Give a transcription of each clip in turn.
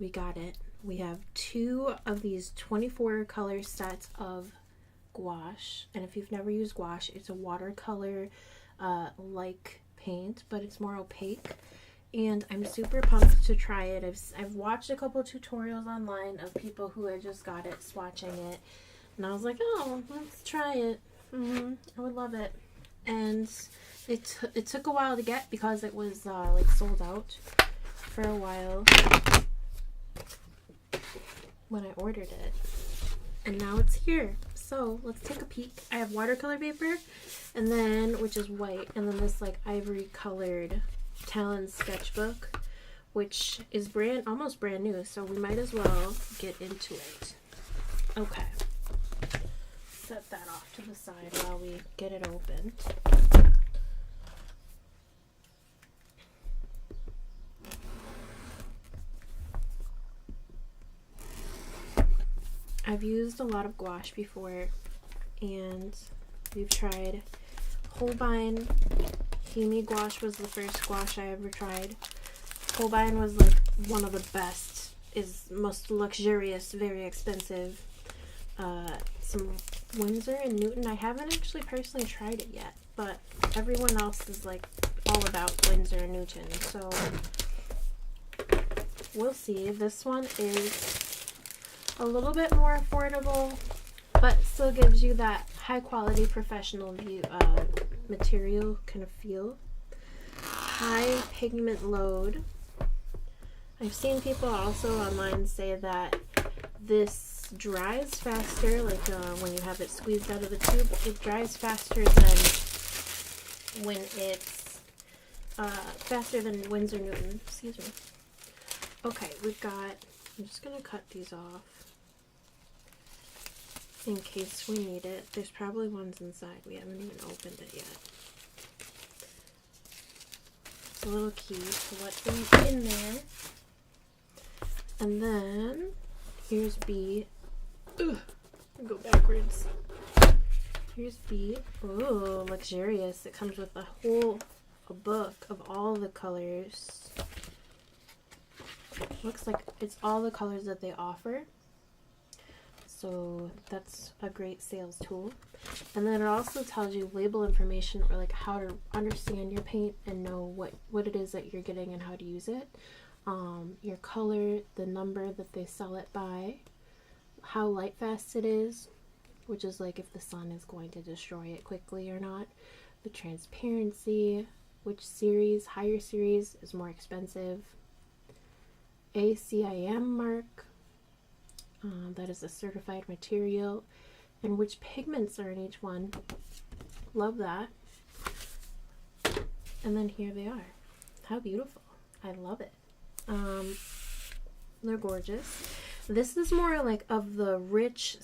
we got it. We have 2 of these 24 color sets of gouache, and if you've never used gouache, it's a watercolor like paint, but it's more opaque, and I'm super pumped to try it. I've watched a couple tutorials online of people who had just got it, swatching it, and I was like, oh, let's try it. I would love it. And it took a while to get because it was like sold out for a while when I ordered it, and now it's here. So let's take a peek. I have watercolor paper, and then, which is white, and then this like ivory colored Talon sketchbook, which is almost brand new, so we might as well get into it. Okay, set that off to the side while we get it opened. I've used a lot of gouache before, and we've tried Holbein. Himi gouache was the first gouache I ever tried. Holbein was like one of the best, is most luxurious, very expensive. Some Winsor and Newton. I haven't actually personally tried it yet, but everyone else is like all about Winsor and Newton, so we'll see. This one is a little bit more affordable, but still gives you that high quality professional material kind of feel. High pigment load. I've seen people also online say that this dries faster, like when you have it squeezed out of the tube, it dries faster than when it's faster than Winsor Newton. Excuse me. Okay, we've got, I'm just gonna cut these off in case we need it. There's probably ones inside. We haven't even opened it yet. It's a little key to what's in there. And then here's B. Ugh, go backwards. Here's B. Oh, luxurious. It comes with a book of all the colors. Looks like it's all the colors that they offer. So that's a great sales tool. And then it also tells you label information, or like how to understand your paint and know what it is that you're getting and how to use it. Your color, the number that they sell it by, how light fast it is, which is like if the sun is going to destroy it quickly or not. The transparency, which series, higher series is more expensive. ACIM mark. That is a certified material, and which pigments are in each one. Love that. And then here they are. How beautiful. I love it. They're gorgeous. This is more like of the rich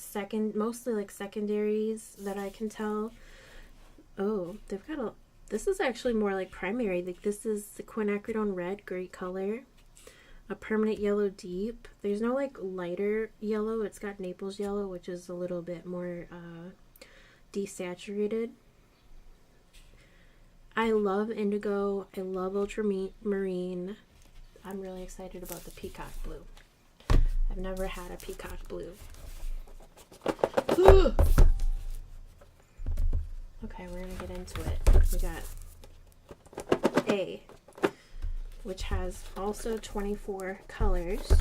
mostly like secondaries that I can tell. Oh, they've got this is actually more like primary. Like this is the quinacridone red, great color. A permanent yellow deep. There's no like lighter yellow. It's got Naples yellow, which is a little bit more desaturated. I love indigo. I love ultramarine. I'm really excited about the peacock blue. I've never had a peacock blue. Okay, we're gonna get into it. We got A, which has also 24 colors.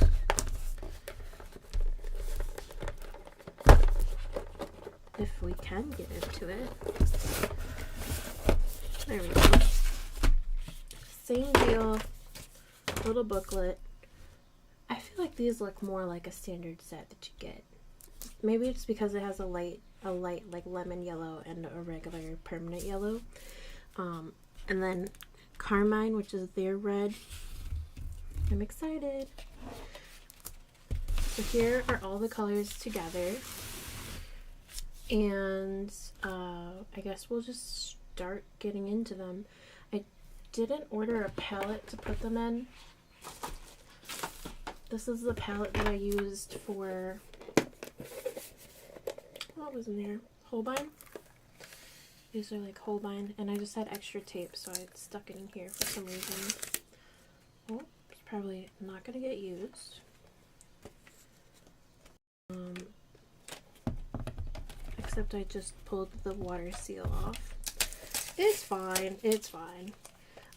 If we can get into it. There we go. Same deal. Little booklet. I feel like these look more like a standard set that you get. Maybe it's because it has a light like lemon yellow and a regular permanent yellow. And then carmine, which is their red. I'm excited. So here are all the colors together, and I guess we'll just start getting into them. I didn't order a palette to put them in. This is the palette that I used for, what was in there? Holbein. These are like Holbein, and I just had extra tape, so I stuck it in here for some reason. Oh, it's probably not going to get used. except I just pulled the water seal off. It's fine, it's fine.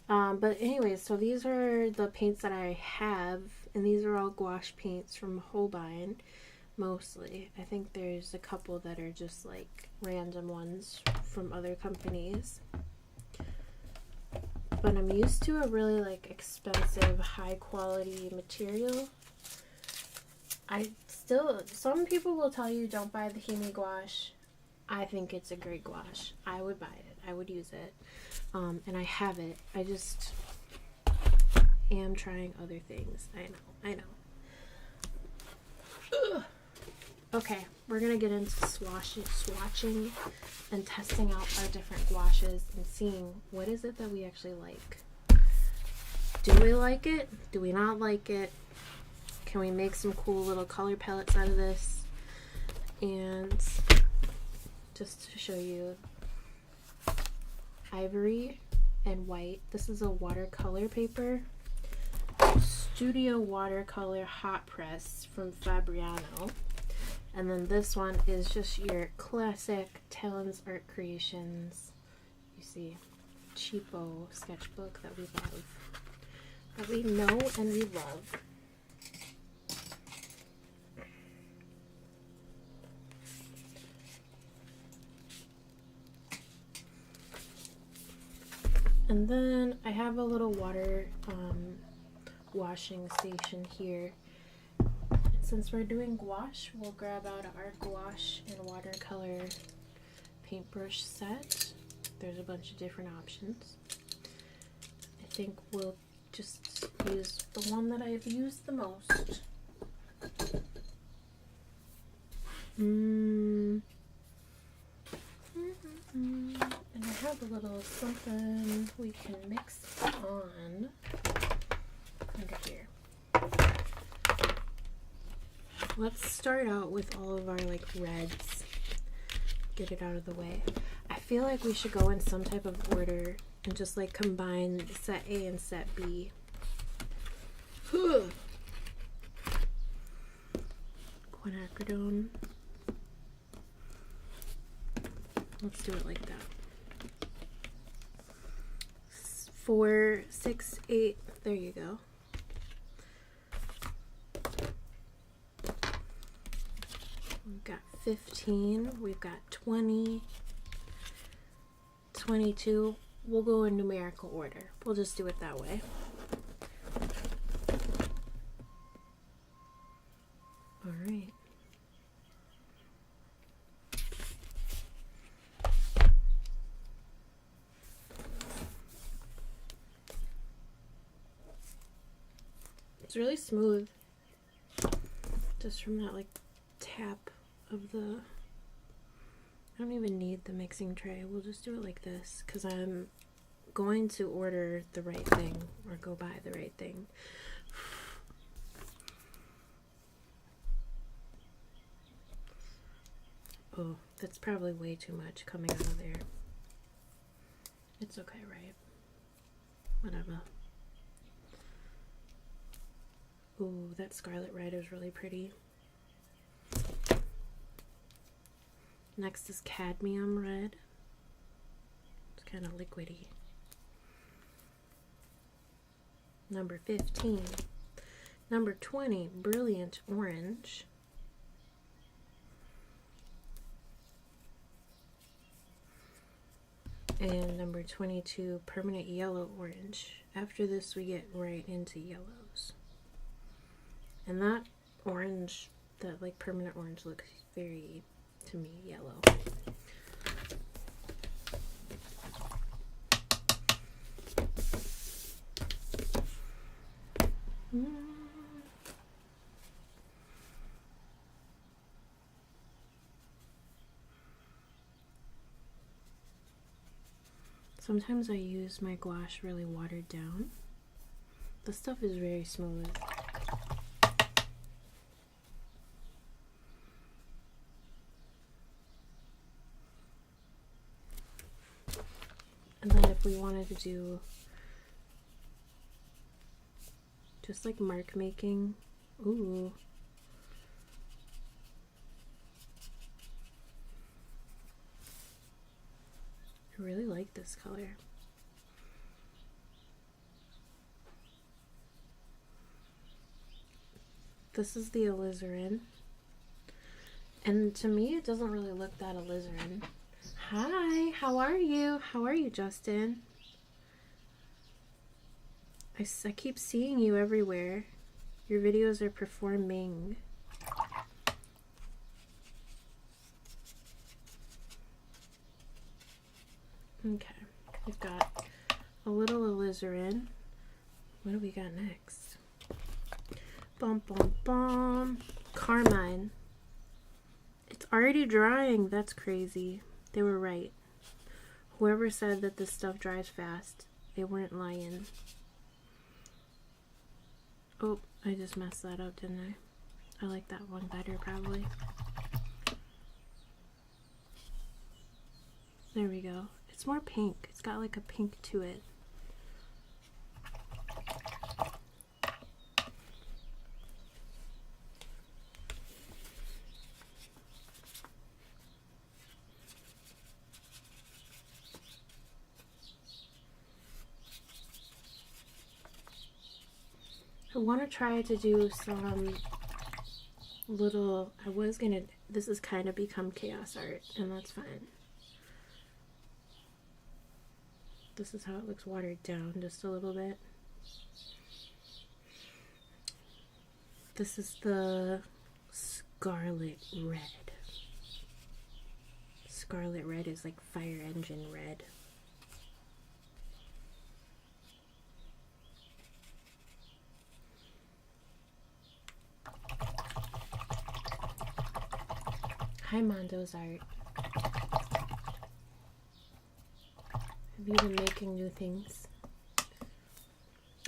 But anyways, so these are the paints that I have, and these are all gouache paints from Holbein, mostly. I think there's a couple that are just like random ones from other companies. But I'm used to a really like expensive, high quality material. Some people will tell you don't buy the Himi gouache. I think it's a great gouache. I would buy it. I would use it. And I have it. I just am trying other things. I know. Ugh. Okay, we're gonna get into swatching and testing out our different gouaches and seeing what is it that we actually like. Do we like it? Do we not like it? Can we make some cool little color palettes out of this? And just to show you, ivory and white. This is a watercolor paper. Studio watercolor hot press from Fabriano. And then this one is just your classic Talon's Art Creations. You see, cheapo sketchbook that we love. That we know and we love. And then I have a little water washing station here. Since we're doing gouache, we'll grab out our gouache and watercolor paintbrush set. There's a bunch of different options. I think we'll just use the one that I've used the most. And I have a little something we can mix on under here. Let's start out with all of our like reds. Get it out of the way. I feel like we should go in some type of order and just like combine set A and set B. Quinacridone. Let's do it like that. 4, 6, 8. There you go. We've got 15. We've got 20. 22. We'll go in numerical order. We'll just do it that way. All right. It's really smooth, just from that like tap of the, I don't even need the mixing tray. We'll just do it like this because I'm going to order the right thing or go buy the right thing. Oh, that's probably way too much coming out of there. It's okay, right? Whatever. Ooh, that scarlet red is really pretty. Next is cadmium red. It's kind of liquidy. Number 15. Number 20, brilliant orange. And number 22, permanent yellow orange. After this, we get right into yellows. And that orange, that like permanent orange, looks very, to me, yellow. Sometimes I use my gouache really watered down. The stuff is very smooth. And then if we wanted to do just like mark making, ooh. I really like this color. This is the alizarin. And to me, it doesn't really look that alizarin. Hi, how are you? How are you, Justin? I keep seeing you everywhere. Your videos are performing. Okay, we've got a little alizarin. What do we got next? Bum, bum, bum. Carmine. It's already drying. That's crazy. They were right. Whoever said that this stuff dries fast, they weren't lying. Oh, I just messed that up, didn't I? I like that one better, probably. There we go. It's more pink. It's got like a pink to it. I want to try to do some little, this has kind of become chaos art, and that's fine. This is how it looks watered down just a little bit. This is the scarlet red. Scarlet red is like fire engine red. Hi, Mondo's art. Have you been making new things?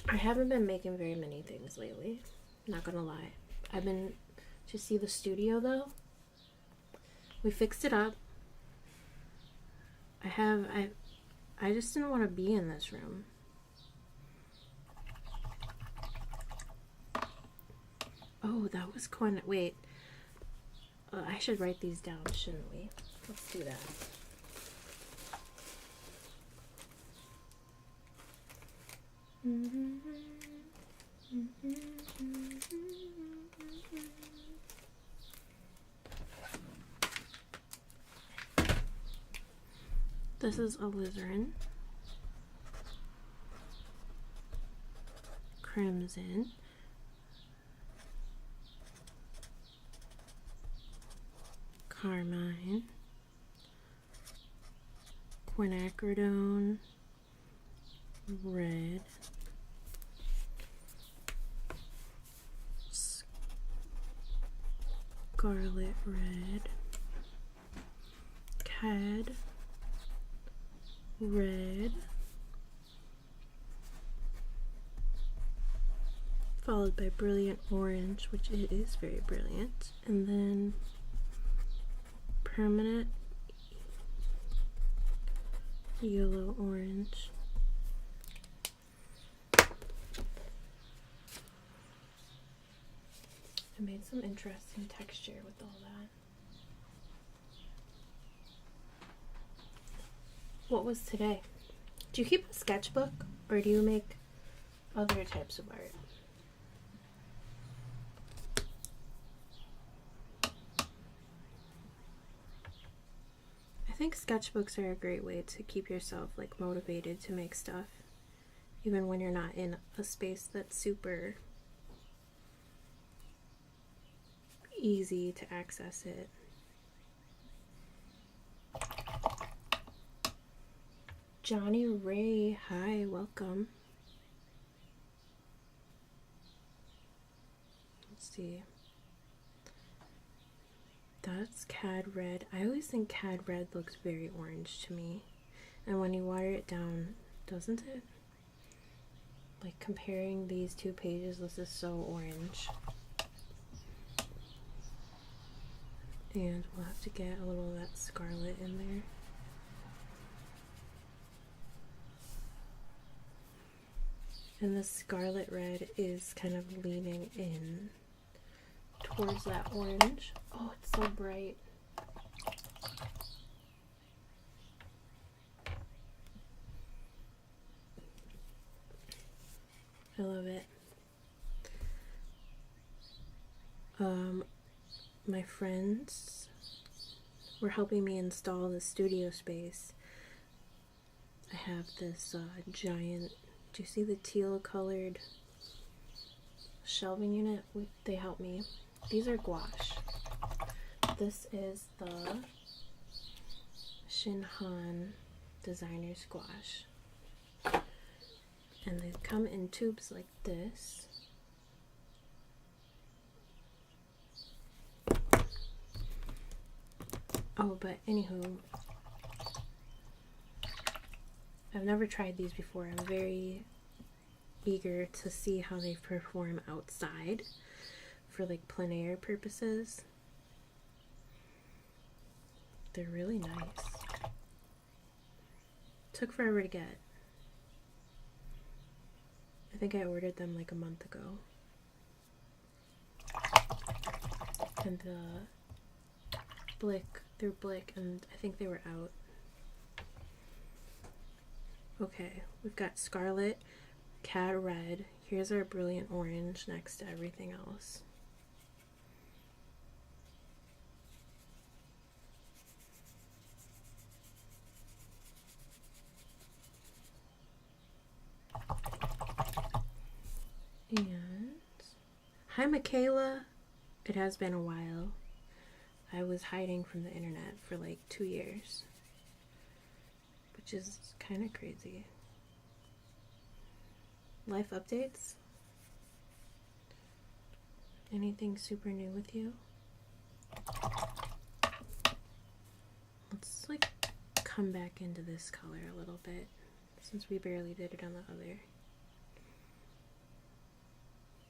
I haven't been making very many things lately. Not gonna lie. I've been to see the studio though. We fixed it up. I just didn't want to be in this room. Oh, that was wait. I should write these down, shouldn't we? Let's do that. This is alizarin, crimson, carmine, quinacridone, red, scarlet red, cad, red, followed by brilliant orange, which it is very brilliant, and then permanent yellow orange. I made some interesting texture with all that. What was today? Do you keep a sketchbook or do you make other types of art? I think sketchbooks are a great way to keep yourself like motivated to make stuff, even when you're not in a space that's super easy to access it. Johnny Ray, hi, welcome. Let's see. That's cad red. I always think cad red looks very orange to me. And when you water it down, doesn't it? Like comparing these two pages, this is so orange. And we'll have to get a little of that scarlet in there. And the scarlet red is kind of leaning in towards that orange. Oh, it's so bright. I love it. My friends were helping me install the studio space. I have this giant, do you see the teal colored shelving unit? They helped me. These are gouache. This is the ShinHan designer's gouache. And they come in tubes like this. Oh, but anywho, I've never tried these before. I'm very eager to see how they perform outside for like plein air purposes. They're really nice. Took forever to get. I think I ordered them like a month ago. And they're Blick, and I think they were out. Okay, we've got scarlet, cad red. Here's our brilliant orange next to everything else. And hi Michaela. It has been a while. I was hiding from the internet for like 2 years, which is kind of crazy. Life updates? Anything super new with you? Let's like come back into this color a little bit since we barely did it on the other.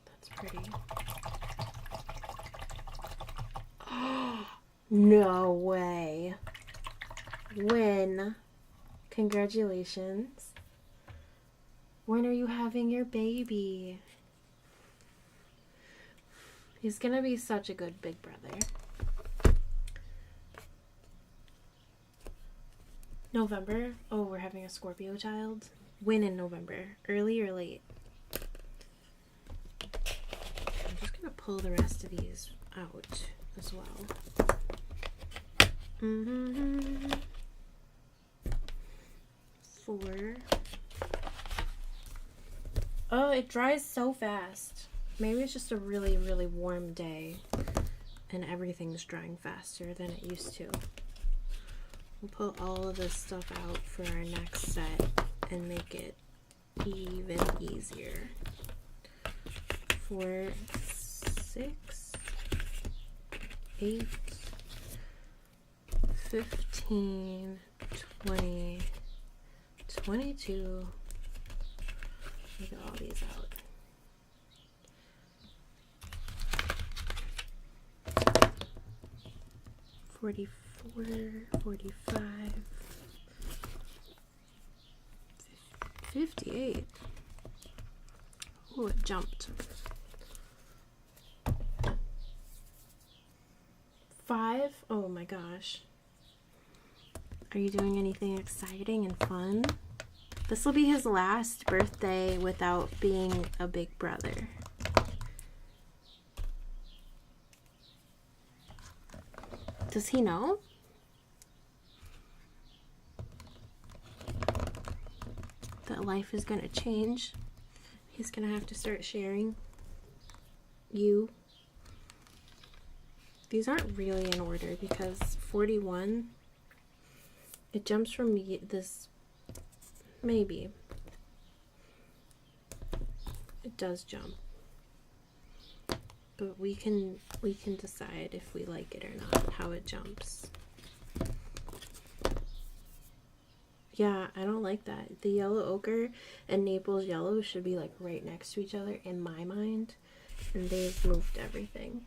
That's pretty. No way. When? Congratulations. When are you having your baby? He's gonna be such a good big brother. November? Oh, we're having a Scorpio child? When in November? Early or late? I'm just gonna pull the rest of these out as well. Four. Oh, it dries so fast. Maybe it's just a really, really warm day and everything's drying faster than it used to. We'll pull all of this stuff out for our next set and make it even easier. 4, 6, 8, 15, 20, 22. Look at all these out. $44, $45, $58. Oh, it jumped. $5. Oh my gosh. Are you doing anything exciting and fun? This will be his last birthday without being a big brother. Does he know? That life is gonna change. He's gonna have to start sharing you. These aren't really in order because 41, it jumps from this, maybe. It does jump. But we can decide if we like it or not, how it jumps. Yeah, I don't like that. The yellow ochre and Naples yellow should be like right next to each other in my mind. And they've moved everything.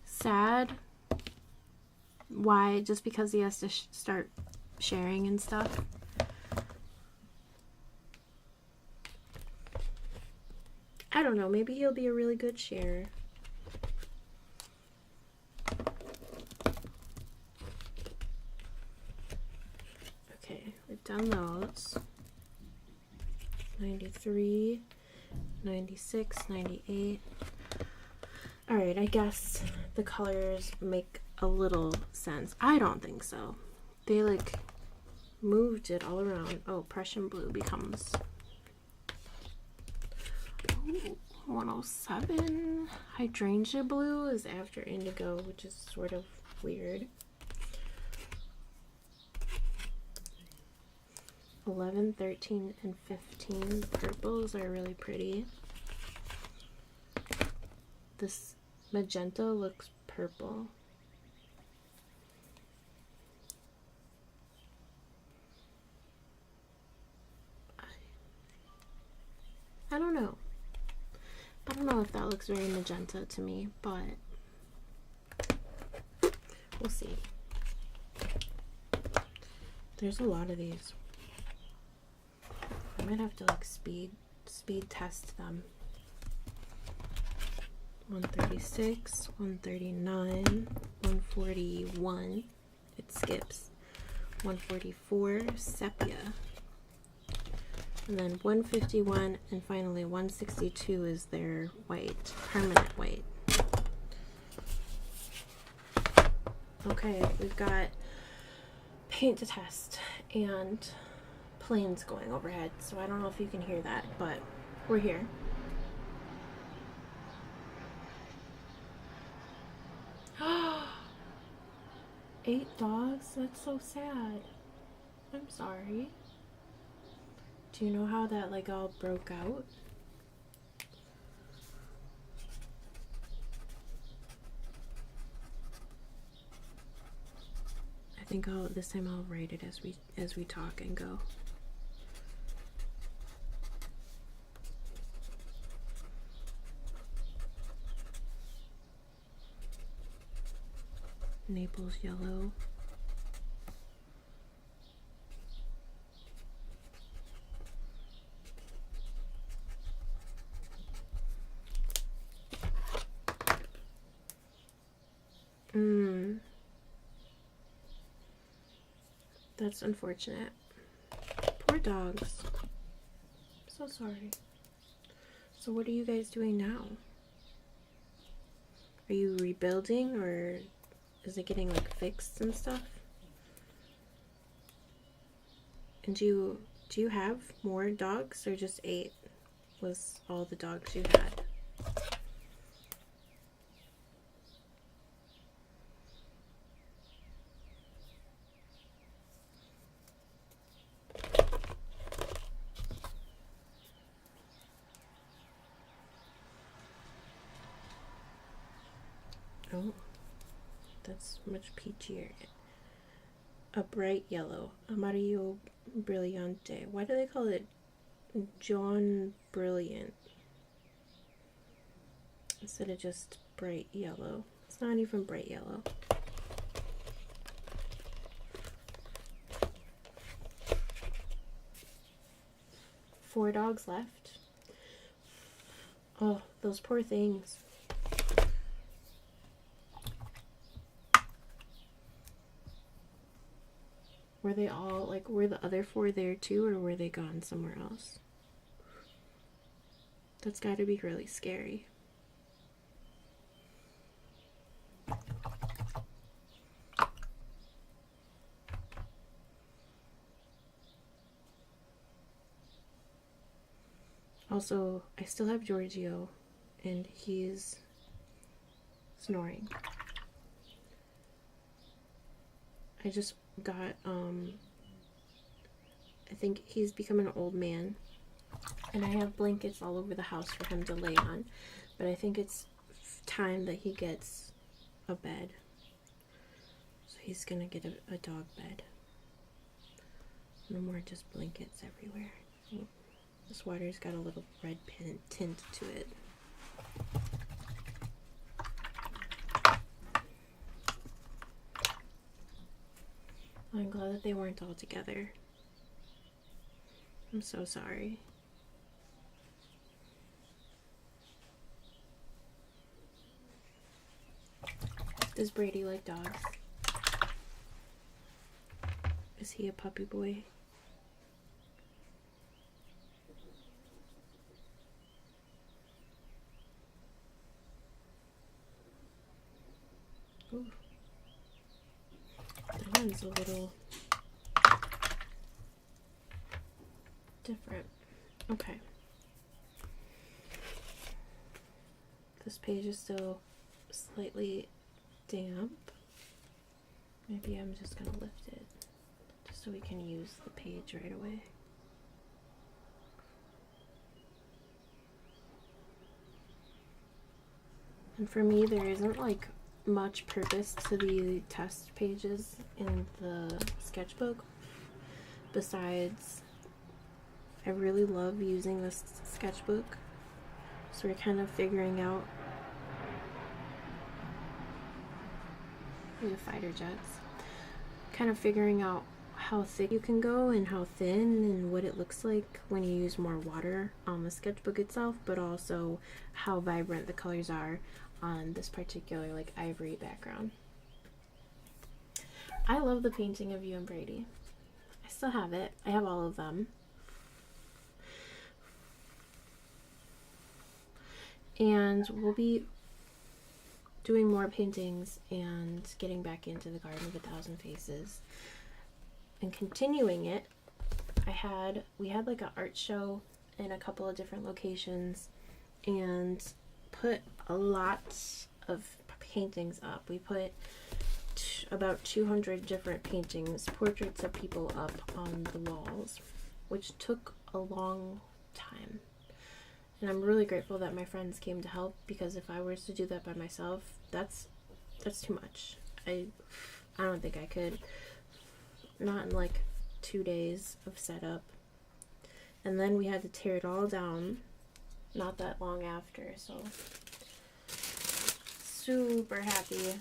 Sad. Why? Just because he has to start sharing and stuff? I don't know. Maybe he'll be a really good sharer. Okay, it on those. 93, 96, 98. Alright, I guess the colors make a little sense. I don't think so. They like moved it all around. Oh, Prussian blue becomes 107. Hydrangea blue is after indigo, which is sort of weird. 11, 13, and 15. Purples are really pretty. This magenta looks purple. I don't know. I don't know if that looks very magenta to me, but we'll see. There's a lot of these. I might have to like speed test them. 136, 139, 141. It skips. 144, sepia. And then 151 and finally 162 is their white, permanent white. Okay, we've got paint to test and planes going overhead, so I don't know if you can hear that, but we're here. Eight dogs? That's so sad. I'm sorry. Do you know how that like all broke out? I think this time I'll write it as we talk and go. Naples yellow. That's unfortunate. Poor dogs. So sorry. So what are you guys doing now? Are you rebuilding, or is it getting like fixed and stuff? And do you have more dogs, or just 8 was all the dogs you had? Oh, that's much peachier. A bright yellow, amarillo brillante. Why do they call it jaune brilliant instead of just bright yellow? It's not even bright yellow. Four dogs left. Oh, those poor things. Were they all, like, were the other 4 there too, or were they gone somewhere else? That's gotta be really scary. Also, I still have Giorgio, and he's snoring. I just got, I think he's become an old man, and I have blankets all over the house for him to lay on, but I think it's time that he gets a bed. So he's gonna get a dog bed. No more just blankets everywhere. Oh, this water's got a little red tint to it. I'm glad that they weren't all together. I'm so sorry. Does Brady like dogs? Is he a puppy boy? one's a little different. Okay. This page is still slightly damp. Maybe I'm just gonna lift it just so we can use the page right away. And for me, there isn't like much purpose to the test pages in the sketchbook besides I really love using this sketchbook, so we're kind of figuring out, we have fighter jets, kind of figuring out how thick you can go and how thin and what it looks like when you use more water on the sketchbook itself, but also how vibrant the colors are on this particular like ivory background. I love the painting of you and Brady. I still have it. I have all of them. And we'll be doing more paintings and getting back into the Garden of a Thousand Faces and continuing it. We had like an art show in a couple of different locations and put a lot of paintings up. We put about 200 different paintings, portraits of people up on the walls, which took a long time. And I'm really grateful that my friends came to help, because if I was to do that by myself, that's too much. I don't think I could. Not in like 2 days of setup. And then we had to tear it all down not that long after, so super happy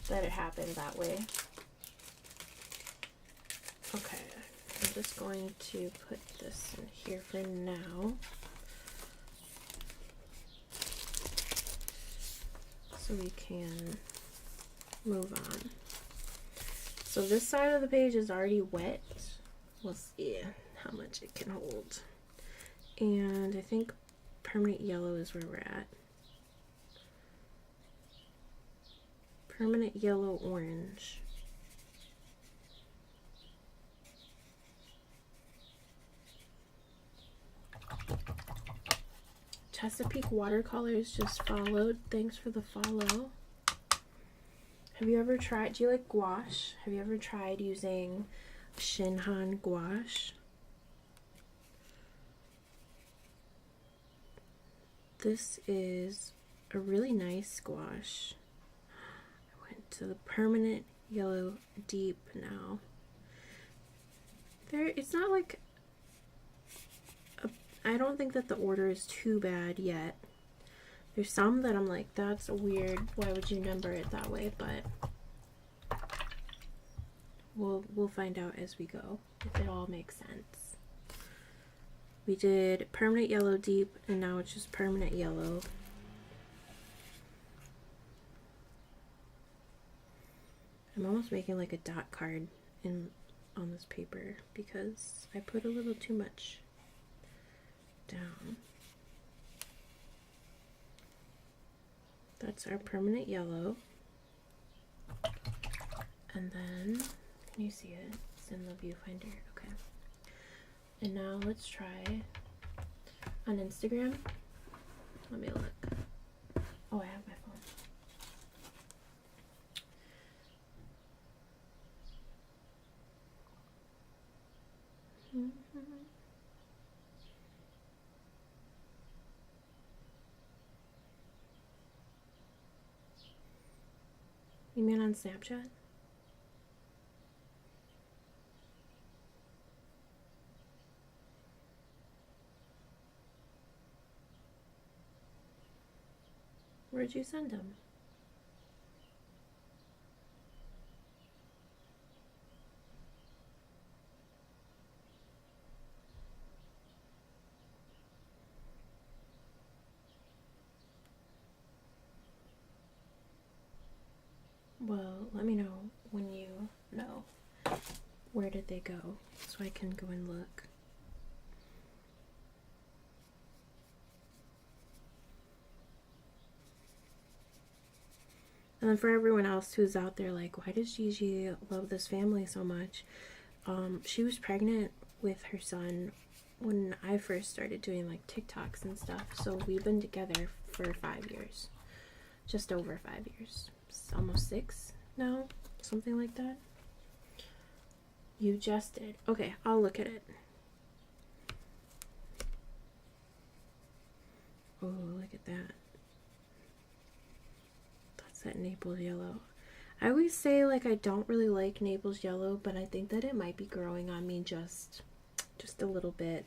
that it happened that way. Okay, I'm just going to put this in here for now, so we can move on. So this side of the page is already wet. We'll see how much it can hold. And I think permanent yellow is where we're at. Permanent yellow orange. Chesapeake watercolors just followed. Thanks for the follow. Have you ever tried, do you like gouache? Have you ever tried using ShinHan gouache? This is a really nice gouache. I went to the permanent yellow deep now. It's not like, I don't think that the order is too bad yet. There's some that I'm like, that's weird, why would you number it that way? But we'll find out as we go if it all makes sense. We did permanent yellow deep, and now it's just permanent yellow. I'm almost making like a dot card on this paper because I put a little too much down. That's our permanent yellow. And then, can you see it? It's in the viewfinder. Okay. And now let's try on Instagram. Let me look. Oh, I have my phone. You mean on Snapchat? Where'd you send them? Well, let me know when you know. Where did they go? So I can go and look. And then for everyone else who's out there like, why does Gigi love this family so much? She was pregnant with her son when I first started doing like TikToks and stuff. So we've been together for 5 years. Just over 5 years. It's almost 6 now. Something like that. You just did. Okay, I'll look at it. Oh, look at that. That's that Naples yellow. I always say like I don't really like Naples yellow, but I think that it might be growing on me just a little bit.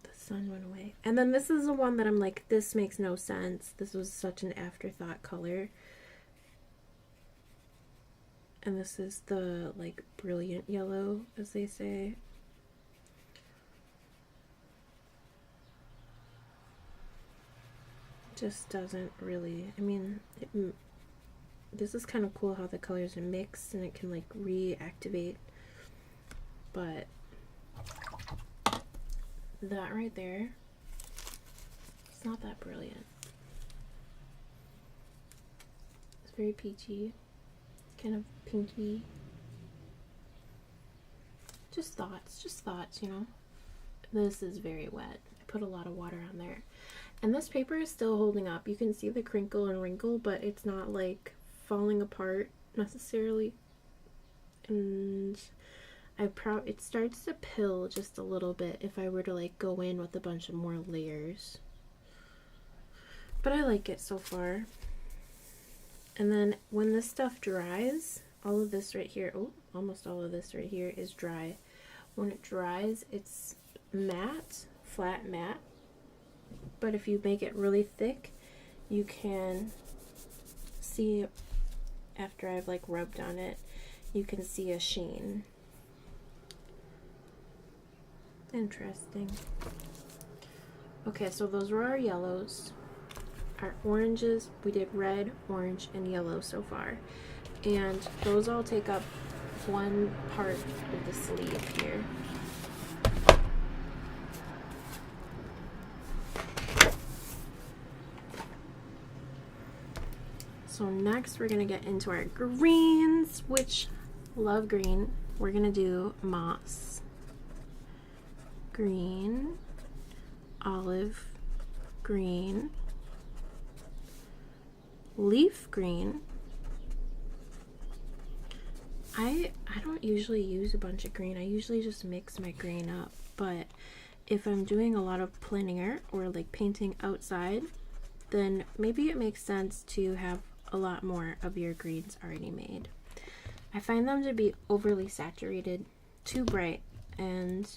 The sun went away. And then this is the one that I'm like, this makes no sense. This was such an afterthought color. And this is the like brilliant yellow, as they say. Just doesn't really, I mean, this is kind of cool how the colors are mixed and it can like reactivate, but that right there, it's not that brilliant. It's very peachy, kind of pinky. Just thoughts, you know. This is very wet. I put a lot of water on there. And this paper is still holding up. You can see the crinkle and wrinkle, but it's not like falling apart necessarily. And it starts to pill just a little bit if I were to like go in with a bunch of more layers. But I like it so far. And then when this stuff dries, all of this right here, oh, almost all of this right here is dry. When it dries, it's matte, flat matte. But if you make it really thick, you can see, after I've like rubbed on it, you can see a sheen. Interesting. Okay, so those were our yellows. Our oranges, we did red, orange, and yellow so far. And those all take up one part of the sleeve here. So next we're gonna get into our greens, which love green. We're gonna do moss, green, olive green, leaf green. I don't usually use a bunch of green. I usually just mix my green up, but if I'm doing a lot of plein air or like painting outside, then maybe it makes sense to have a lot more of your greens already made. I find them to be overly saturated, too bright, and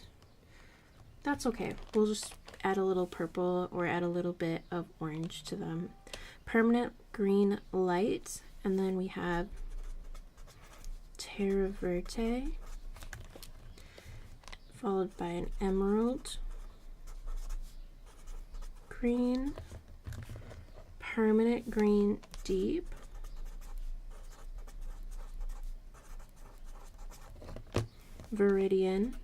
that's okay. We'll just add a little purple or add a little bit of orange to them. Permanent green light, and then we have terre verte, followed by an emerald green, permanent green deep, viridian.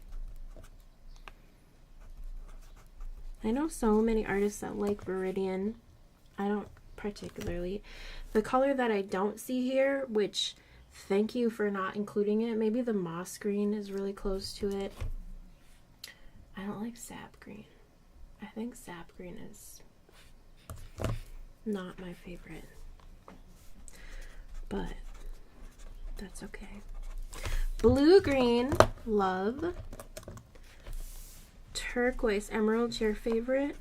I know so many artists that like viridian. I don't particularly. The color that I don't see here, which thank you for not including it, maybe the moss green is really close to it. I don't like sap green. I think sap green is not my favorite, but that's okay. Blue green, love. Turquoise emerald's your favorite?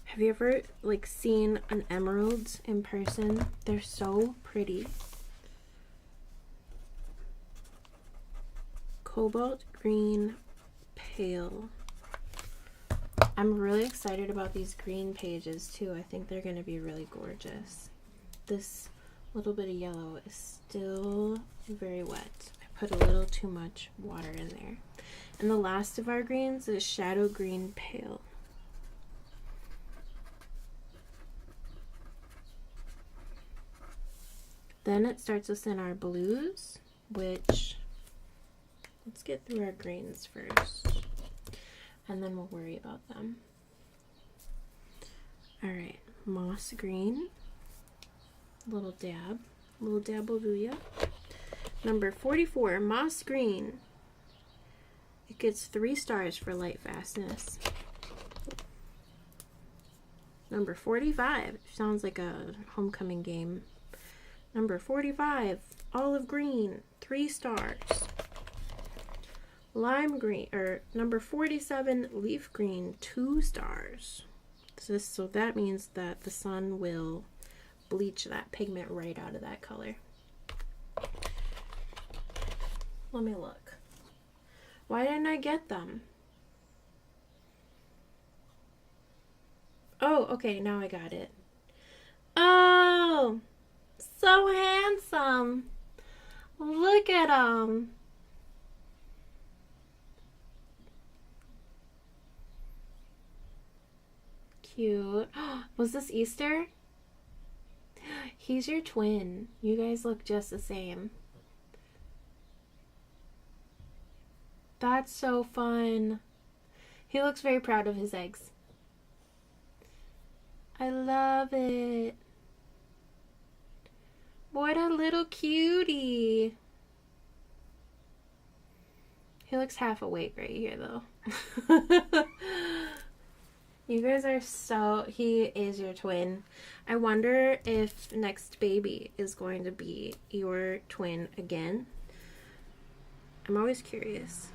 Have you ever like seen an emerald in person? They're so pretty. Cobalt green pale. I'm really excited about these green pages too. I think they're going to be really gorgeous. This little bit of yellow is still very wet. I put a little too much water in there. And the last of our greens is shadow green pale. Then it starts us in our blues, which, let's get through our greens first. and then we'll worry about them. All right, moss green, little dab will do ya. Number 44, moss green. It gets 3 stars for light fastness. Number 45, sounds like a homecoming game. Number 45, olive green, 3 stars. Lime green, or number 47, leaf green, 2 stars. So that means that the sun will bleach that pigment right out of that color. Let me look. Why didn't I get them? Oh, okay, now I got it. Oh, so handsome. Look at him. Cute. Was this Easter? He's your twin. You guys look just the same. That's so fun. He looks very proud of his eggs. I love it. What a little cutie. He looks half awake right here though. You guys are so... He is your twin. I wonder if next baby is going to be your twin again. I'm always curious.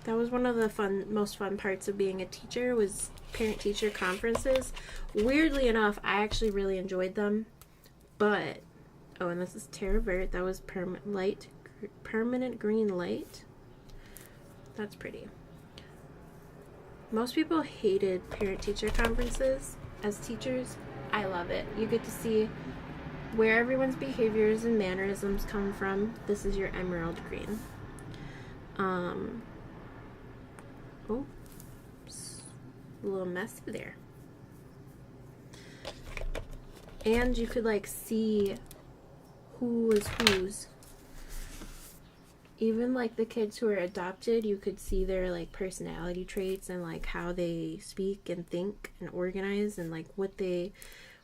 That was one of the most fun parts of being a teacher, was parent-teacher conferences. Weirdly enough, I actually really enjoyed them. But, oh, and this is terre verte. That was permanent green light. That's pretty. Most people hated parent-teacher conferences as teachers. I love it. You get to see where everyone's behaviors and mannerisms come from. This is your emerald green. Oh, a little messy there. And you could like see who was whose. Even like the kids who are adopted, you could see their like personality traits and like how they speak and think and organize and like what they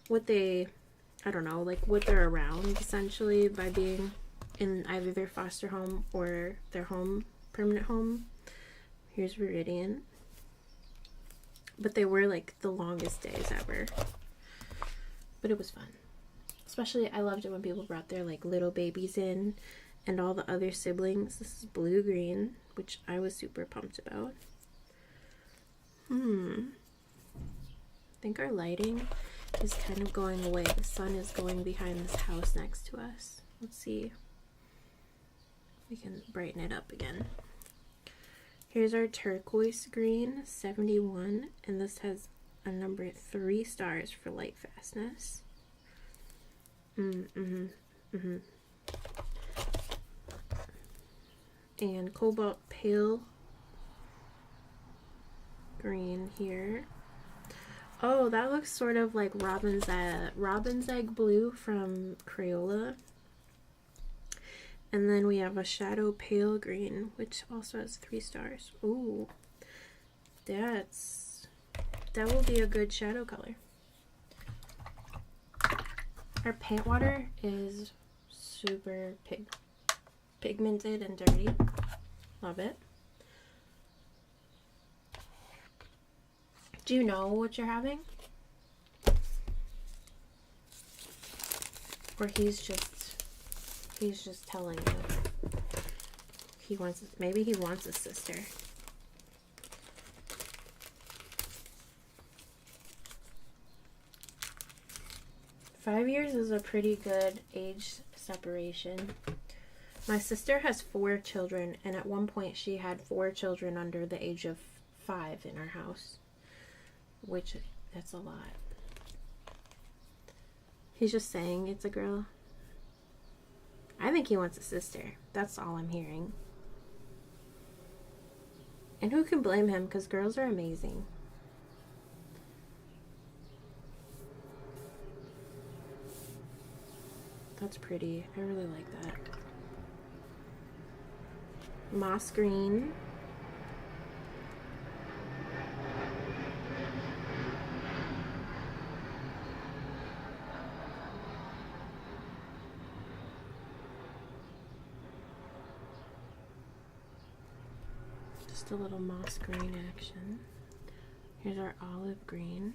I don't know, like what they're around essentially by being in either their foster home or their home, permanent home. Here's viridian. But they were like the longest days ever. But it was fun. Especially I loved it when people brought their like little babies in and all the other siblings. This is blue-green, which I was super pumped about. I think our lighting is kind of going away. The sun is going behind this house next to us. Let's see. We can brighten it up again. Here's our turquoise green, 71, and this has a number 3 stars for light fastness. And cobalt pale green here. Oh, that looks sort of like robin's egg blue from Crayola. And then we have a shadow pale green, which also has 3 stars. Ooh, that will be a good shadow color. Our paint water is super pigmented and dirty. Love it. Do you know what you're having? Or he's just telling you. Maybe he wants a sister. Five years is a pretty good age separation. My sister has 4 children, and at one point she had 4 children under the age of 5 in our house, which that's a lot. He's just saying it's a girl. I think he wants a sister. That's all I'm hearing. And who can blame him, because girls are amazing. That's pretty. I really like that. Moss green. Just a little moss green action. Here's our olive green.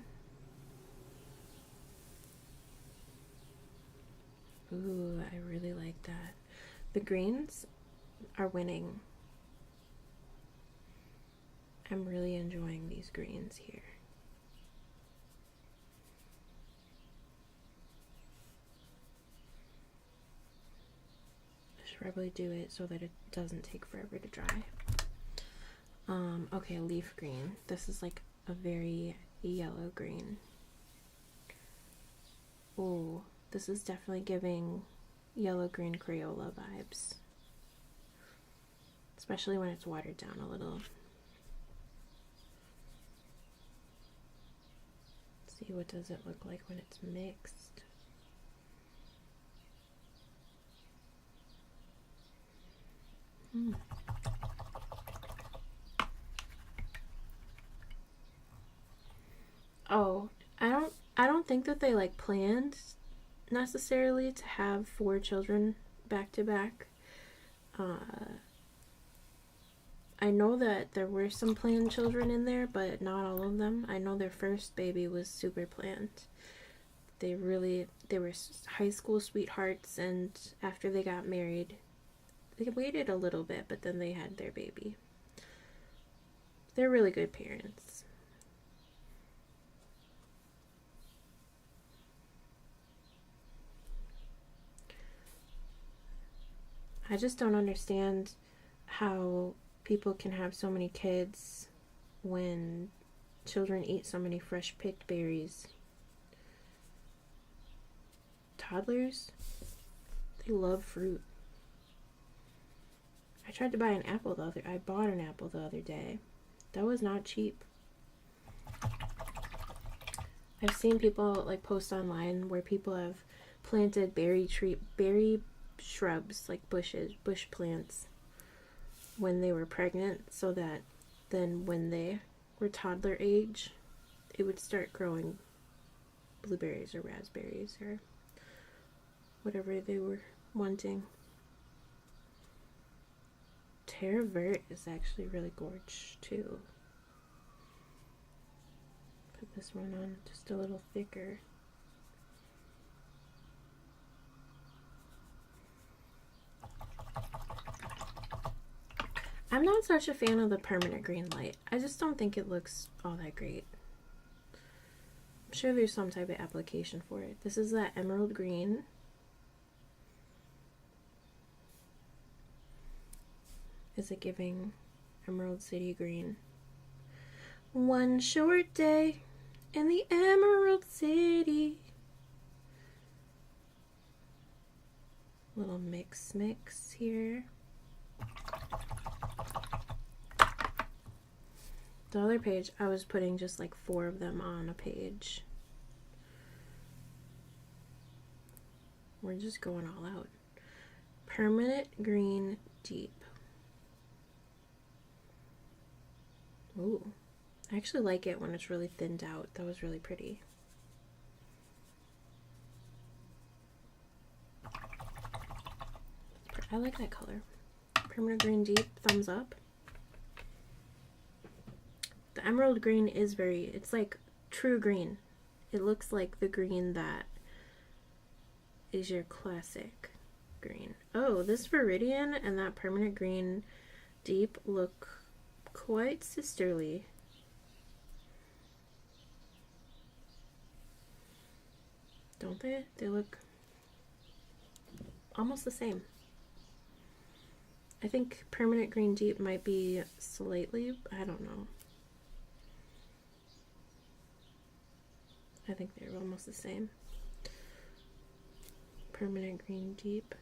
Ooh, I really like that. The greens are winning. I'm really enjoying these greens here. I should probably do it so that it doesn't take forever to dry. Okay, leaf green. This is like a very yellow green. Ooh, this is definitely giving yellow-green Crayola vibes. Especially when it's watered down a little. Let's see, what does it look like when it's mixed? Oh, I don't think that they like planned necessarily to have 4 children back to back. I know that there were some planned children in there, but not all of them. I know their first baby was super planned. They were high school sweethearts, and after they got married, they waited a little bit, but then they had their baby. They're really good parents. I just don't understand how people can have so many kids when children eat so many fresh picked berries. Toddlers, they love fruit. I tried to buy an apple I bought an apple the other day. That was not cheap. I've seen people like post online where people have planted berry shrubs, like bush plants, when they were pregnant, so that then when they were toddler age, it would start growing blueberries or raspberries or whatever they were wanting. Terre verte is actually really gorgeous too. Put this one on just a little thicker. I'm not such a fan of the permanent green light. I just don't think it looks all that great. I'm sure there's some type of application for it. This is that emerald green. Is it giving Emerald City green? One short day in the Emerald City. Little mix here. The other page, I was putting just like 4 of them on a page. We're just going all out. Permanent green deep. Ooh, I actually like it when it's really thinned out. That was really pretty. I like that color. Permanent green deep, thumbs up. The emerald green is it's like true green. It looks like the green that is your classic green. Oh, this viridian and that permanent green deep look quite sisterly. Don't they? They look almost the same. I think permanent green deep might be slightly, I don't know. I think they're almost the same. Permanent green deep.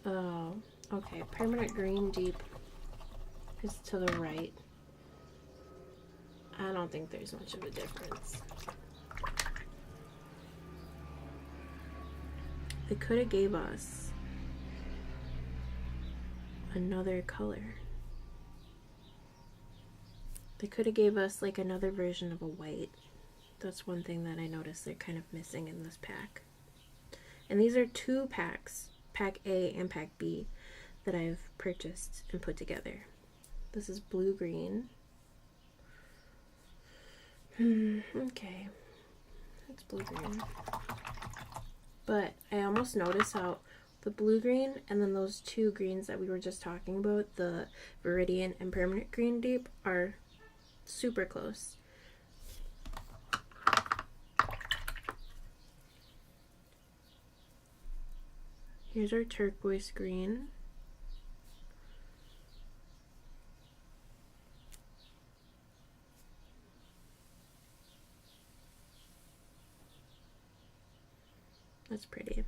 Oh, okay. Permanent green deep is to the right. I don't think there's much of a difference. They could have gave us another color. They could have gave us like another version of a white. That's one thing that I noticed they're kind of missing in this pack. And these are 2 packs, pack A and pack B, that I've purchased and put together. This is blue-green. Okay. It's blue-green. But I almost noticed how the blue-green and then those two greens that we were just talking about, the viridian and permanent green deep, are super close. Here's our turquoise green. That's pretty.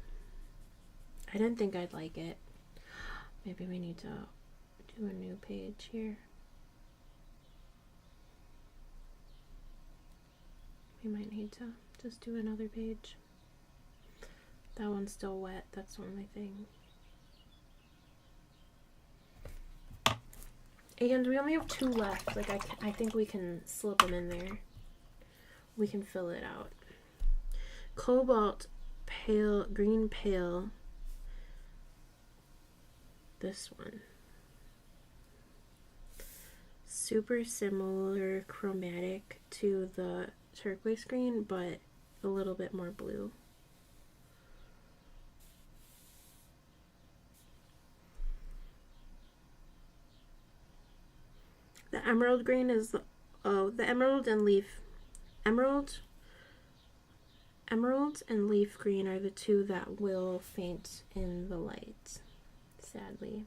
I didn't think I'd like it. Maybe we need to do a new page here. We might need to just do another page. That one's still wet, that's the only thing. And we only have 2 left. Like I think we can slip them in there. We can fill it out. Cobalt pale, green pale. This one. Super similar chromatic to the turquoise green, but a little bit more blue. The emerald green is the emerald and leaf. Emerald and leaf green are the two that will faint in the light, sadly.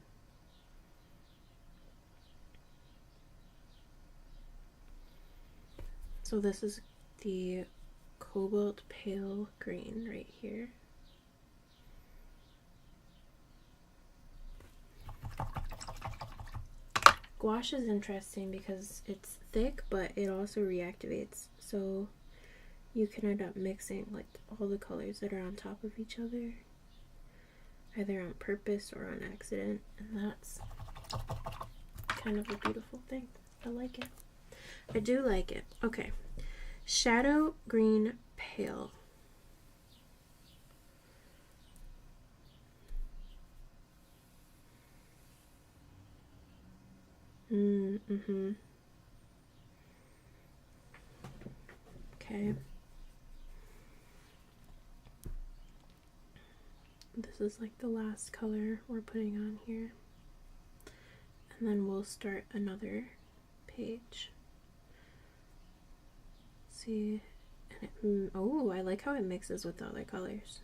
So this is the cobalt pale green right here. Gouache is interesting because it's thick, but it also reactivates. So you can end up mixing like all the colors that are on top of each other, either on purpose or on accident, and that's kind of a beautiful thing. I like it. I do like it. Okay. Shadow green pale. Okay. This is like the last color we're putting on here. And then we'll start another page. See, and it, oh, I like how it mixes with the other colors.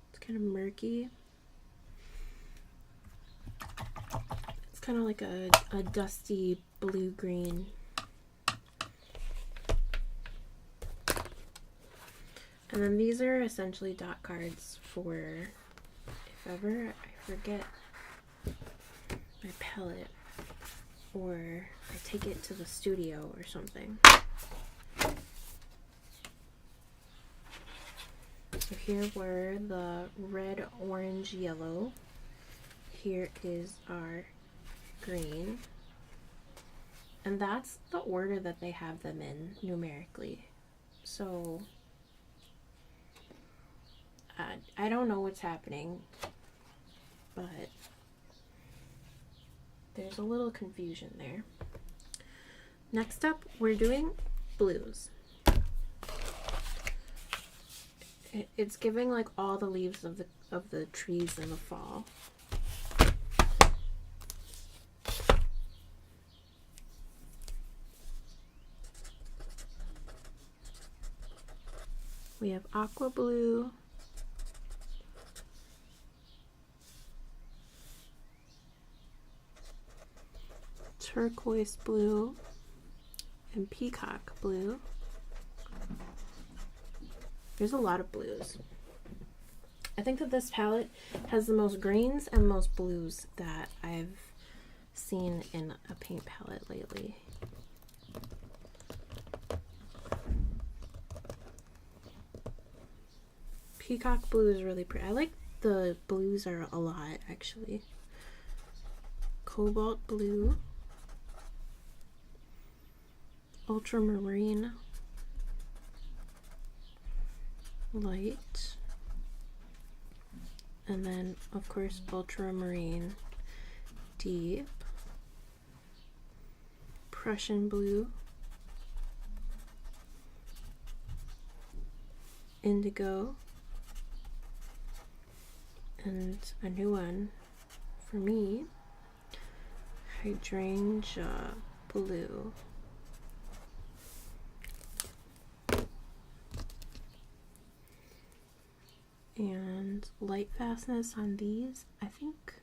It's kind of murky. It's kind of like a dusty blue-green. And then these are essentially dot cards for if ever I forget my palette or I take it to the studio or something. So here were the red, orange, yellow. Here is our green. And that's the order that they have them in numerically. So I don't know what's happening, but there's a little confusion there. Next up, we're doing blues. It's giving like all the leaves of the trees in the fall. We have aqua blue, turquoise blue, and peacock blue. There's a lot of blues. I think that this palette has the most greens and most blues that I've seen in a paint palette lately. Peacock blue is really pretty. I like the blues are a lot, actually. Cobalt blue, ultramarine, light, And then, of course, ultramarine deep, Prussian blue, indigo, and a new one for me, hydrangea blue. And light fastness on these, I think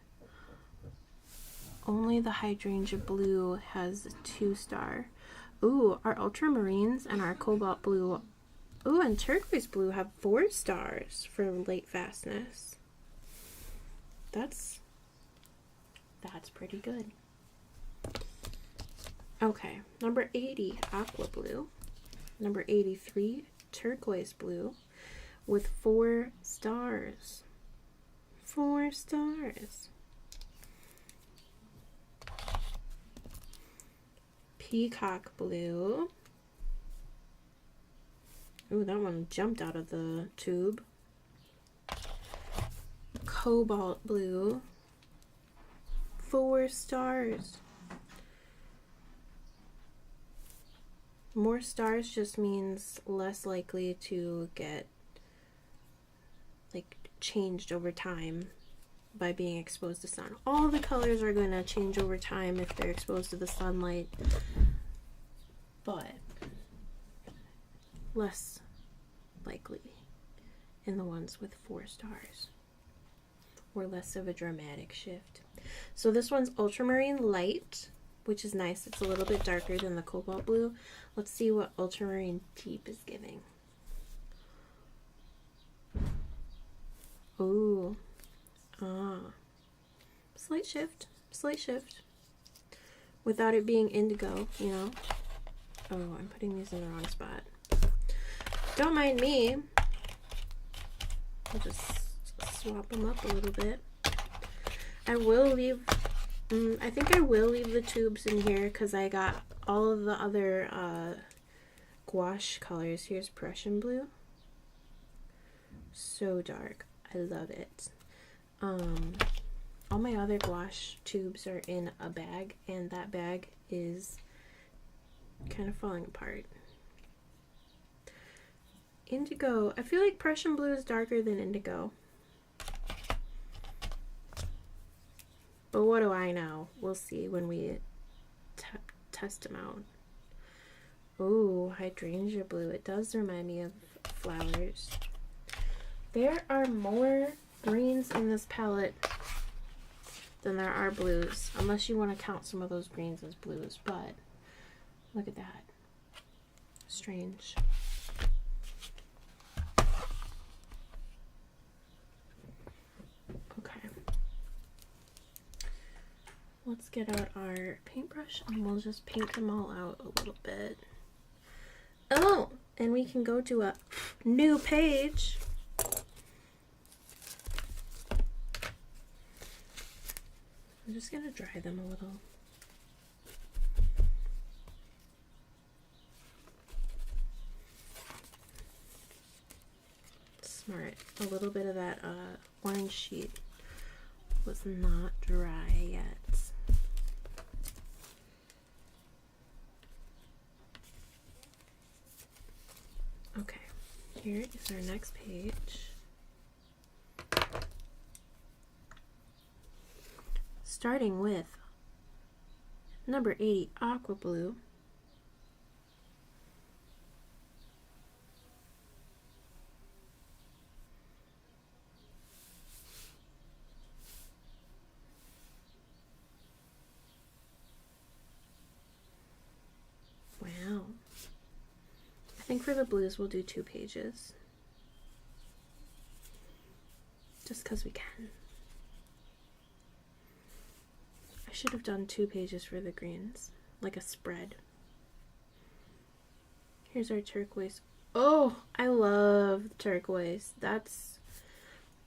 only the hydrangea blue has a 2-star. Ooh, our ultramarines and our cobalt blue, ooh, and turquoise blue have 4 stars for light fastness. That's pretty good. Okay, number 80, aqua blue. Number 83, turquoise blue with 4 stars. 4 stars. Peacock blue. Ooh, that one jumped out of the tube. Cobalt blue. 4 stars. More stars just means less likely to get like changed over time by being exposed to sun. All the colors are going to change over time if they're exposed to the sunlight, but less likely in the ones with 4 stars, or less of a dramatic shift. So this one's ultramarine light, which is nice. It's a little bit darker than the cobalt blue. Let's see what ultramarine deep is giving. Ooh, slight shift, without it being indigo, you know. Oh, I'm putting these in the wrong spot. Don't mind me. I'll just swap them up a little bit. I will leave, I think I will leave the tubes in here because I got all of the other gouache colors. Here's Prussian blue. So dark. I love it. All my other gouache tubes are in a bag, and that bag is kind of falling apart. Indigo. I feel like Prussian blue is darker than indigo. But what do I know? We'll see when we test them out. Oh, hydrangea blue. It does remind me of flowers. There are more greens in this palette than there are blues, unless you want to count some of those greens as blues, but look at that. Strange. Okay. Let's get out our paintbrush and we'll just paint them all out a little bit. Oh, and we can go to a new page. I'm just going to dry them a little. Smart. A little bit of that orange sheet was not dry yet. Okay, here is our next page. Starting with number 80, aqua blue. Wow. I think for the blues we'll do 2 pages. Just because we can. I should have done 2 pages for the greens, like a spread. Here's our turquoise. Oh, I love turquoise. That's,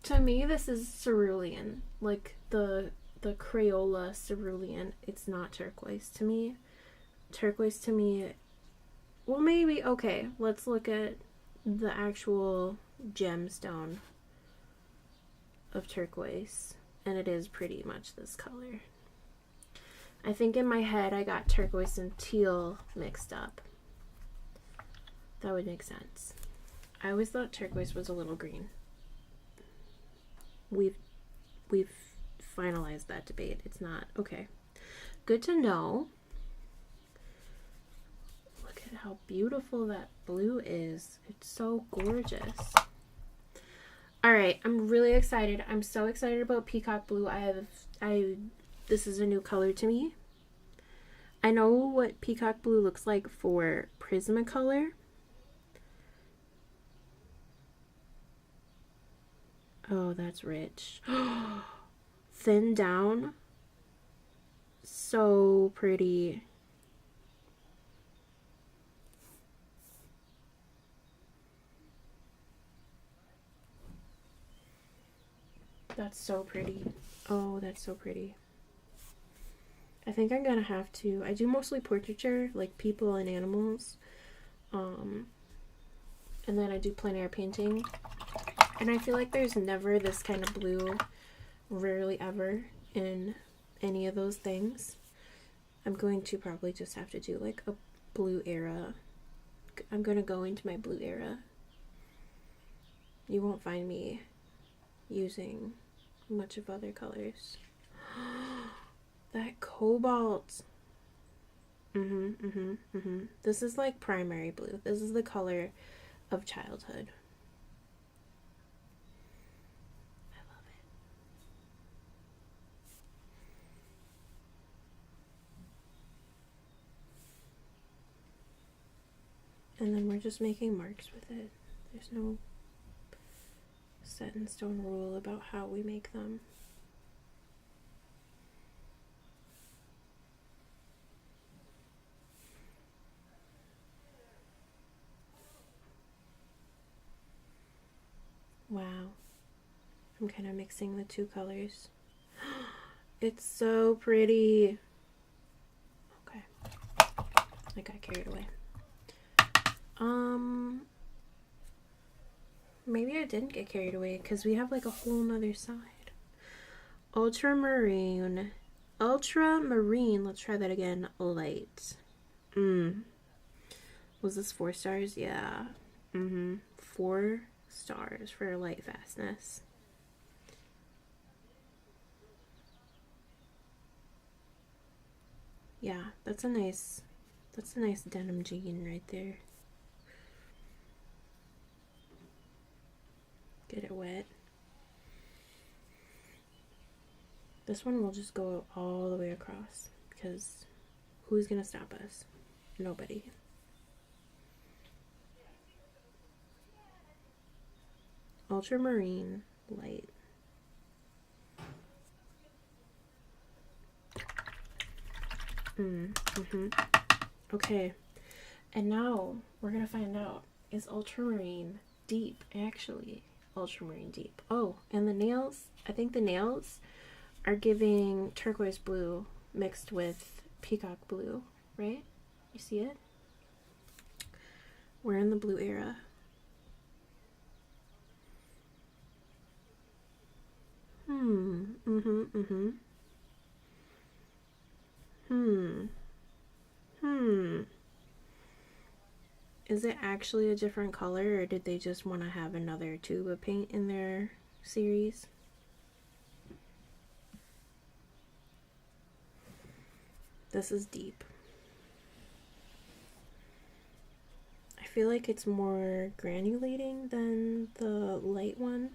to me, this is cerulean, like the Crayola cerulean. It's not turquoise to me. Turquoise to me, well, maybe, okay, let's look at the actual gemstone. of turquoise, and it is pretty much this color. I think in my head I got turquoise and teal mixed up. That would make sense. I always thought turquoise was a little green. We've finalized that debate. It's not. Okay. Good to know. Look at how beautiful that blue is. It's so gorgeous. All right, I'm really excited. I'm so excited about peacock blue. This is a new color to me. I know what peacock blue looks like for Prismacolor. Oh, that's rich. Thin down. So pretty. That's so pretty. Oh, that's so pretty. I think I'm gonna have to. I do mostly portraiture, like people and animals. And then I do plein air painting. And I feel like there's never this kind of blue, rarely ever, in any of those things. I'm going to probably just have to do like a blue era. I'm gonna go into my blue era. You won't find me using much of other colors. That cobalt. This is like primary blue. This is the color of childhood. I love it. And then we're just making marks with it. There's no set in stone rule about how we make them. Wow. I'm kind of mixing the two colors. It's so pretty. Okay. I got carried away. Maybe I didn't get carried away because we have like a whole nother side. Ultramarine. Ultramarine. Let's try that again. Light. Was this 4 stars? Yeah. 4 stars for light fastness. Yeah, that's a nice denim jean right there. Get it wet. This one will just go all the way across because who's gonna stop us? Nobody. Ultramarine light. Okay, and now we're gonna find out, is ultramarine deep actually ultramarine deep? Oh, and the nails, I think the nails are giving turquoise blue mixed with peacock blue, right? You see it? We're in the blue era. Is it actually a different color, or did they just want to have another tube of paint in their series? This is deep. I feel like it's more granulating than the light one.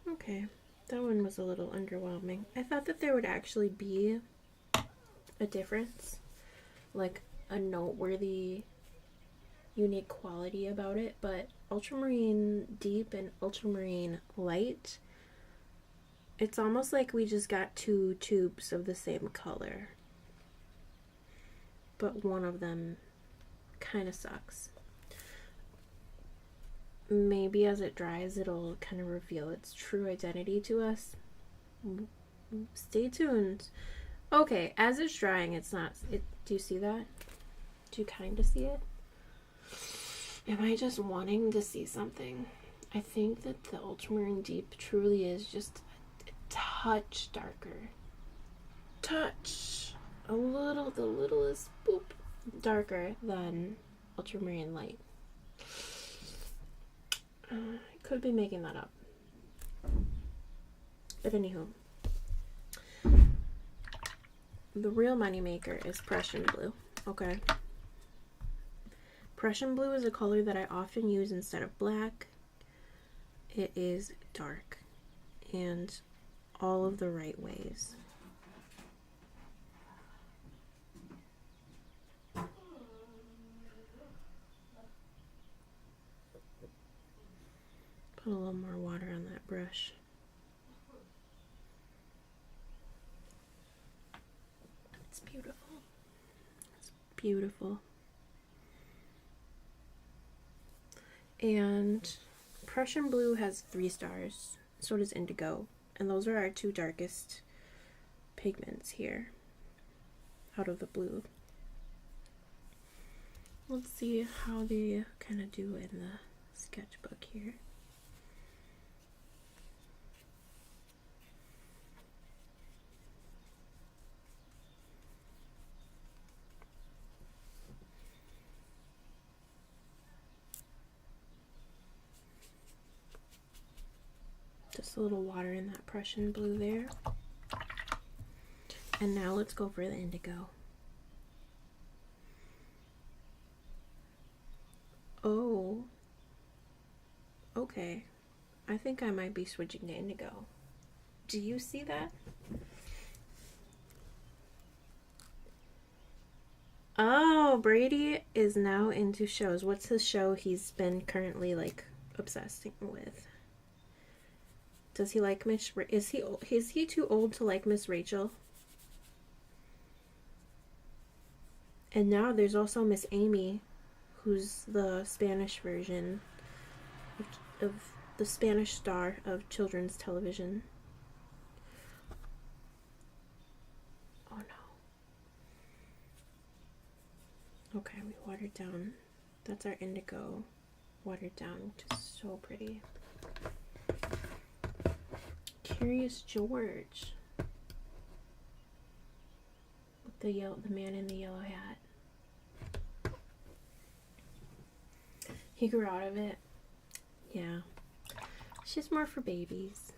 Okay, that one was a little underwhelming. I thought that there would actually be a difference, like a noteworthy, unique quality about it, but ultramarine deep and ultramarine light, it's almost like we just got 2 tubes of the same color, but one of them kind of sucks. maybe as it dries, it'll kind of reveal its true identity to us. Stay tuned. Okay, as it's drying, it's not. Do you see that? Do you kind of see it? Am I just wanting to see something? I think that the ultramarine deep truly is just a touch darker. Touch. The littlest boop darker than ultramarine light. I could be making that up. But anywho, the real moneymaker is Prussian blue. Okay. Prussian blue is a color that I often use instead of black. It is dark and all of the right ways. Put a little more water on that brush. It's beautiful. It's beautiful. And Prussian blue has 3 stars. So does indigo. And those are our 2 darkest pigments here out of the blue. Let's see how they kind of do in the sketchbook here. Just a little water in that Prussian blue there. And now let's go for the indigo. Oh. Okay. I think I might be switching to indigo. Do you see that? Oh, Brady is now into shows. What's his show he's been currently like obsessing with? Does he like Miss? Is he too old to like Miss Rachel? And now there's also Miss Amy, who's the Spanish version of the Spanish star of children's television. Oh no. Okay, we watered down. That's our indigo watered down, which is so pretty. Curious George with the man in the yellow hat. He grew out of it. Yeah, she's more for babies.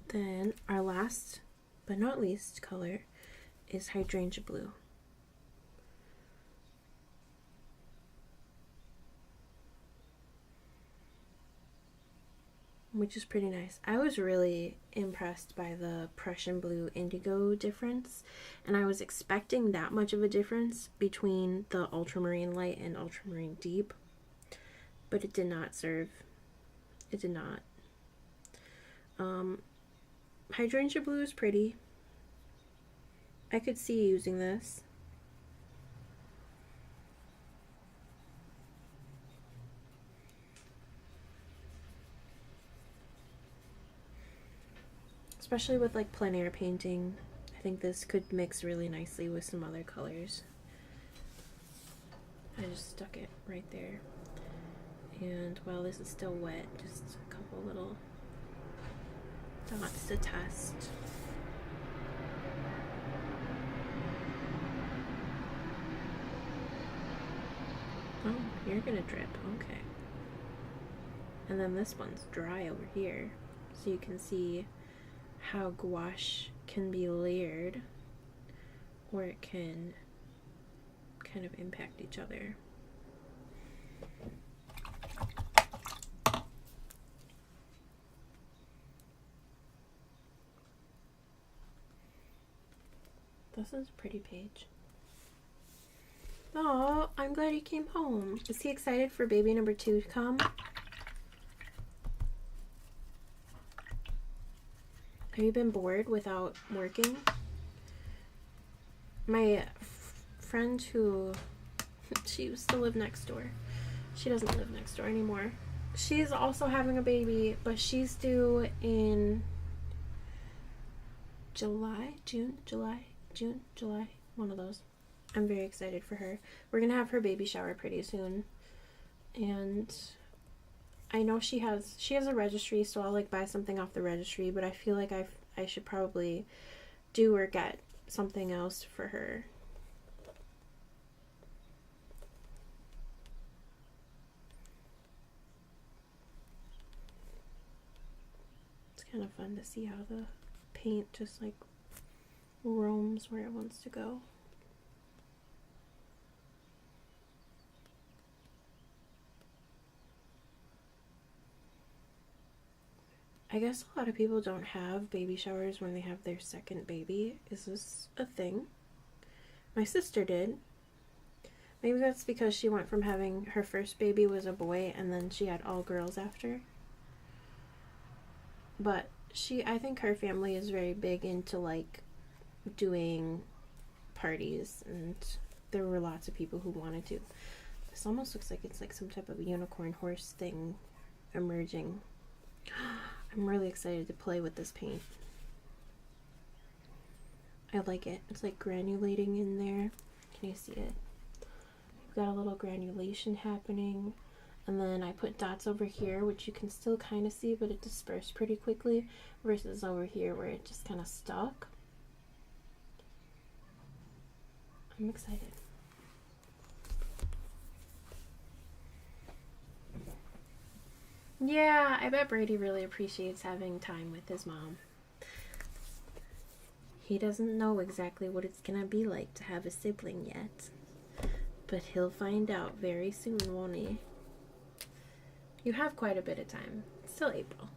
Then our last but not least color is hydrangea blue. Which is pretty nice. I was really impressed by the Prussian blue indigo difference, and I was expecting that much of a difference between the ultramarine light and ultramarine deep, but it did not serve. It did not. Hydrangea blue is pretty. I could see using this. Especially with like plein air painting, I think this could mix really nicely with some other colors. I just stuck it right there. And while this is still wet, just a couple little dots to test. Oh, you're gonna drip, okay. And then this one's dry over here, so you can see how gouache can be layered, or it can kind of impact each other. This is a pretty page. Oh, I'm glad he came home. Is he excited for baby number 2 to come? Have you been bored without working? My friend who she used to live next door. She doesn't live next door anymore. She's also having a baby, but she's due in July, one of those. I'm very excited for her. We're gonna have her baby shower pretty soon, and I know she has a registry, so I'll like buy something off the registry, but I feel like I should probably do or get something else for her. It's kind of fun to see how the paint just like roams where it wants to go. I guess a lot of people don't have baby showers when they have their second baby. Is this a thing? My sister did. Maybe that's because she went from having her first baby was a boy and then she had all girls after. But I think her family is very big into like doing parties, and there were lots of people who wanted to. This almost looks like it's like some type of unicorn horse thing emerging. I'm really excited to play with this paint. I like it. It's like granulating in there. Can you see it? We've got a little granulation happening. And then I put dots over here, which you can still kind of see, but it dispersed pretty quickly, versus over here where it just kind of stuck. I'm excited. Yeah, I bet Brady really appreciates having time with his mom. He doesn't know exactly what it's gonna be like to have a sibling yet, but he'll find out very soon, won't he? You have quite a bit of time. It's still April.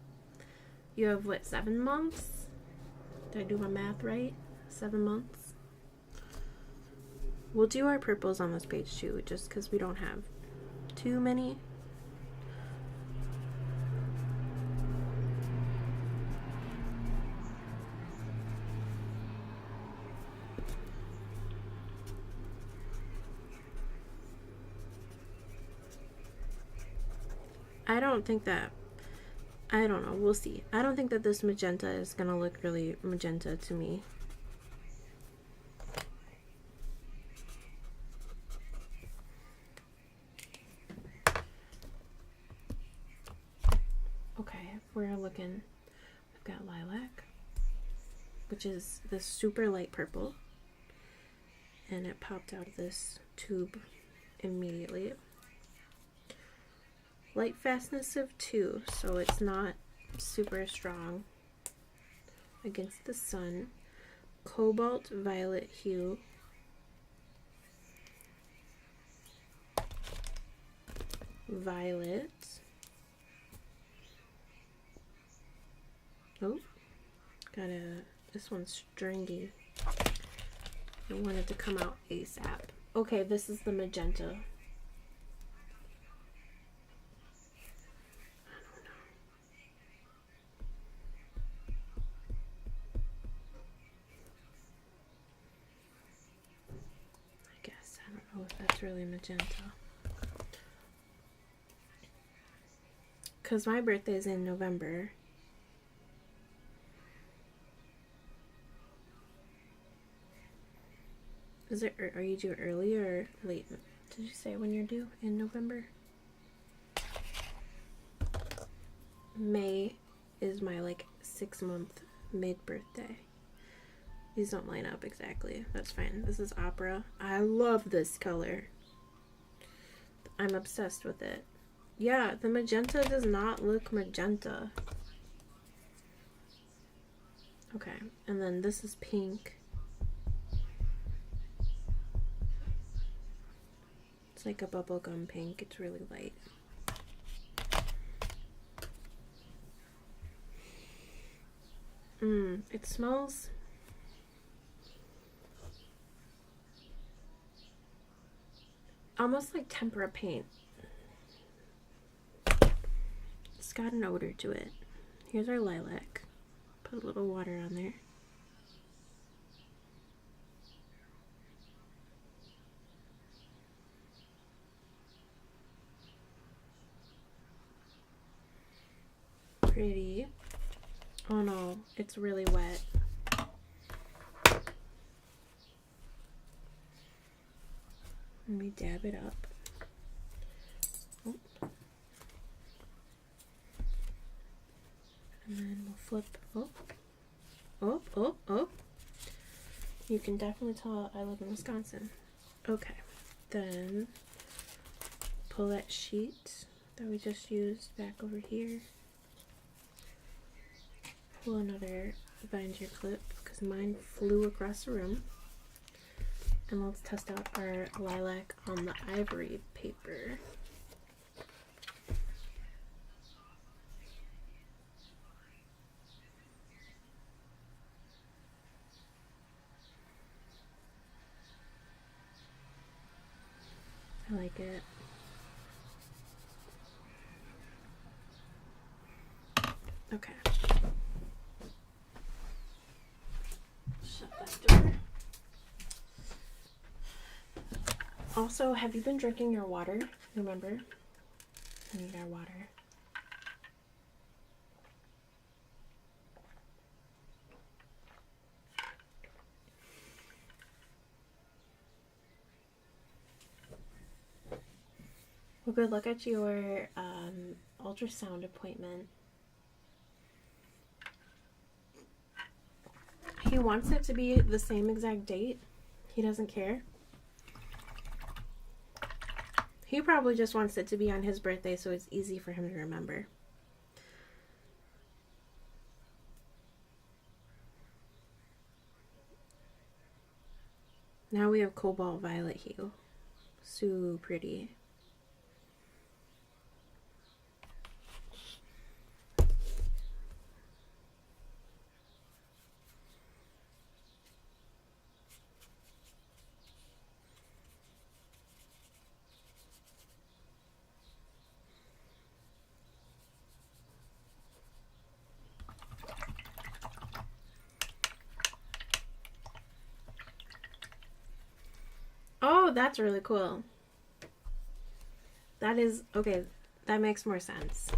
You have, what, 7 months? Did I do my math right? 7 months? We'll do our purples on this page too, just because we don't have too many. I don't know, we'll see. I don't think that this magenta is gonna look really magenta to me. Okay, if we're looking, we've got lilac, which is this super light purple, and it popped out of this tube immediately. Light fastness of 2, so it's not super strong against the sun. Cobalt violet hue. Violet. Oh, this one's stringy. I want it to come out ASAP. Okay, this is the magenta. That's really magenta, because my birthday is in November. Is it, are you due early or late? Did you say when you're due? In November? May is my like 6-month mid birthday. These don't line up exactly. That's fine. This is opera. I love this color. I'm obsessed with it. Yeah, the magenta does not look magenta. Okay, and then this is pink. It's like a bubblegum pink. It's really light. It smells almost like tempera paint. It's got an odor to it. Here's our lilac. Put a little water on there. pretty. Oh no, it's really wet. Let me dab it up. Oh. And then we'll flip. Oh, oh, oh, oh. You can definitely tell I live in Wisconsin. Okay, then pull that sheet that we just used back over here. Pull another binder clip because mine flew across the room. And let's test out our lilac on the ivory paper. I like it. Okay. Shut that door. Also, have you been drinking your water? Remember? I need our water. We'll go look at your ultrasound appointment. He wants it to be the same exact date. He doesn't care. He probably just wants it to be on his birthday so it's easy for him to remember. Now we have cobalt violet hue. So pretty. Oh, that's really cool. That is, okay, that makes more sense.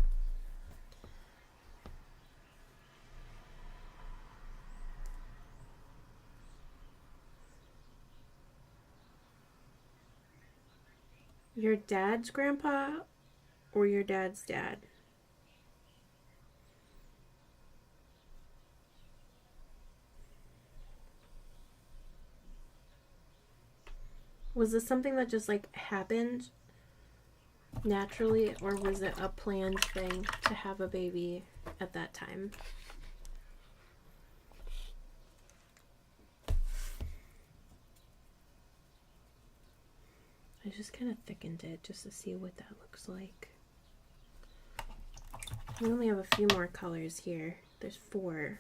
Your dad's grandpa or your dad's dad? Was this something that just like happened naturally, or was it a planned thing to have a baby at that time? I just kind of thickened it just to see what that looks like. We only have a few more colors here. There's 4.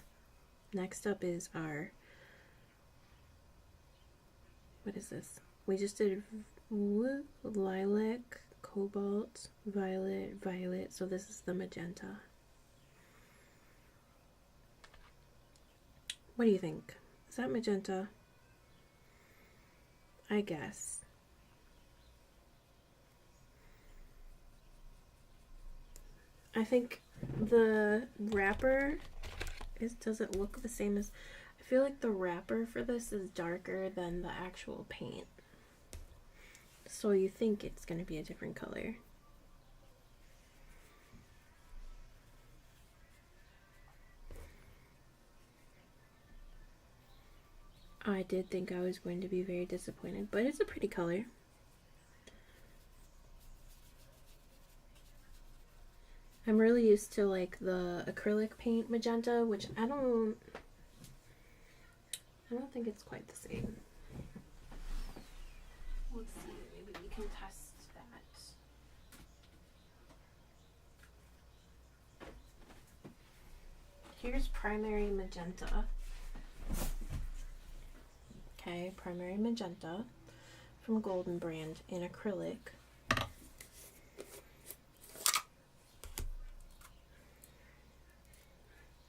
Next up is our, what is this? We just did lilac, cobalt, violet, violet. So this is the magenta. What do you think? Is that magenta? I guess. I think the wrapper doesn't look the same as, I feel like the wrapper for this is darker than the actual paint. So you think it's going to be a different color. I did think I was going to be very disappointed, but it's a pretty color. I'm really used to like the acrylic paint magenta, which I don't think it's quite the same. Let's see, maybe we can test that. Here's primary magenta. Okay, primary magenta from Golden brand in acrylic.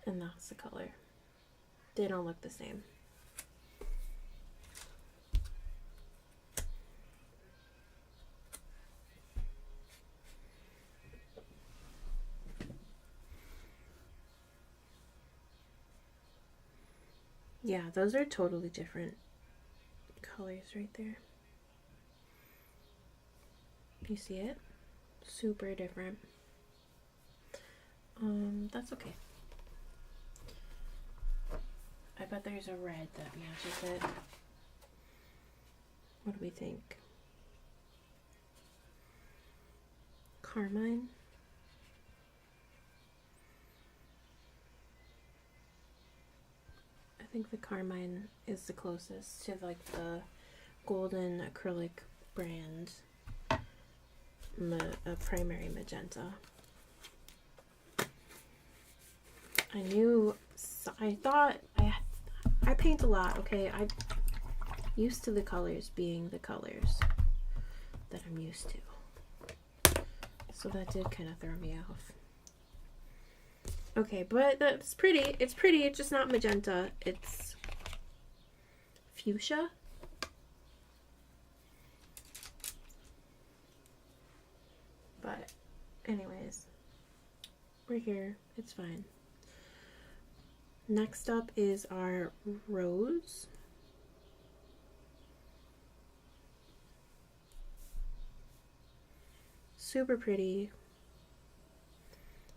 And that's the color. They don't look the same. Yeah, those are totally different colors right there. You see it? Super different. That's okay. I bet there's a red that matches it. What do we think? Carmine? I think the carmine is the closest to like the golden acrylic brand primary magenta. I thought I paint a lot, okay? I'm used to the colors being the colors that I'm used to. So that did kind of throw me off. Okay, but that's pretty. It's pretty. It's just not magenta. It's fuchsia. But anyways, we're here. It's fine. Next up is our rose. Super pretty.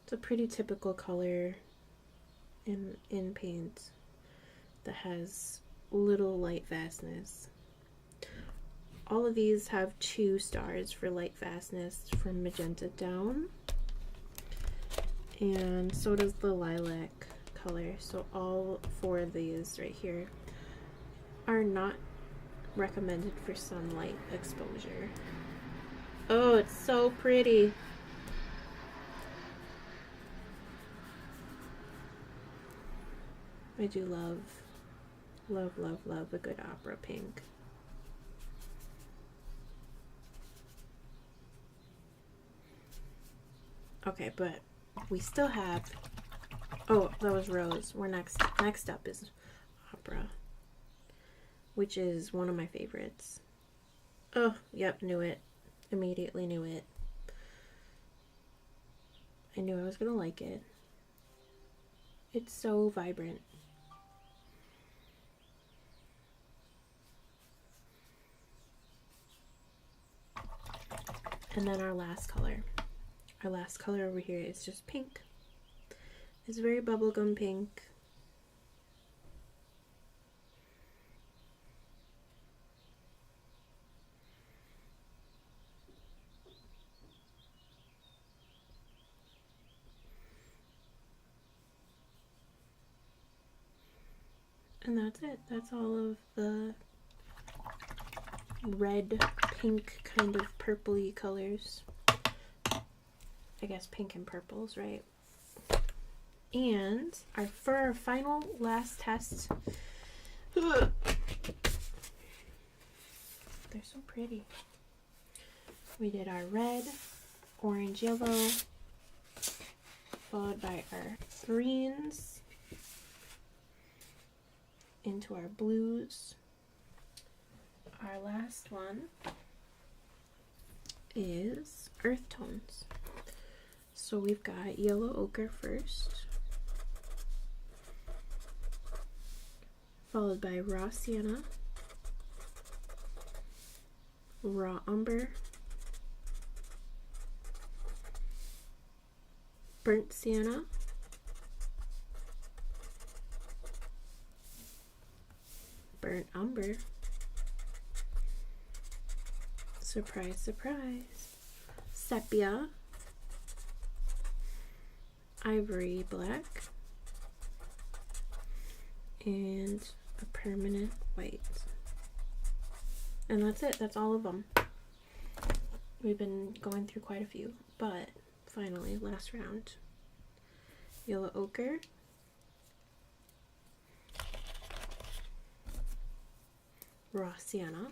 It's a pretty typical color in paint that has little light fastness. All of these have 2 stars for light fastness from magenta down, and so does the lilac color. So all 4 of these right here are not recommended for sunlight exposure. Oh, it's so pretty. I do love a good opera pink. Okay, but we still have, oh, that was rose. We're next up is opera, which is one of my favorites. Oh, yep, knew it. Immediately knew it. I knew I was gonna like it. It's so vibrant. And then our last color. Our last color over here is just pink. It's very bubblegum pink. And that's it. That's all of the red, pink, kind of purpley colors. I guess pink and purples, right? And for our final last test, they're so pretty. We did our red, orange, yellow, followed by our greens, into our blues. Our last one is earth tones. So we've got yellow ochre first, followed by raw sienna, raw umber, burnt sienna, burnt umber, surprise, surprise, sepia, ivory black, and a permanent white. And that's it. That's all of them. We've been going through quite a few, but finally, last round. Yellow ochre, raw sienna,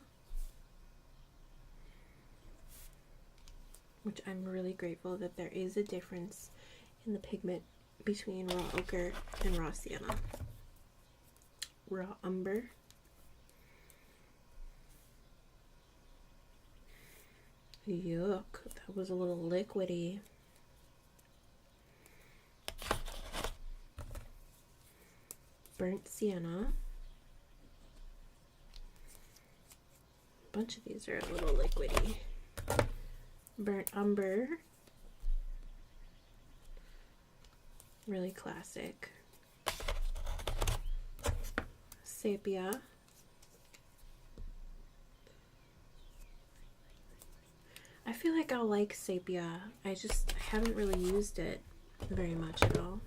which I'm really grateful that there is a difference in the pigment between raw ochre and raw sienna. Raw umber, yuck, that was a little liquidy. Burnt sienna, A bunch of these are a little liquidy. Burnt umber. Really classic. Sepia. I feel like I'll like sepia. I haven't really used it very much at all.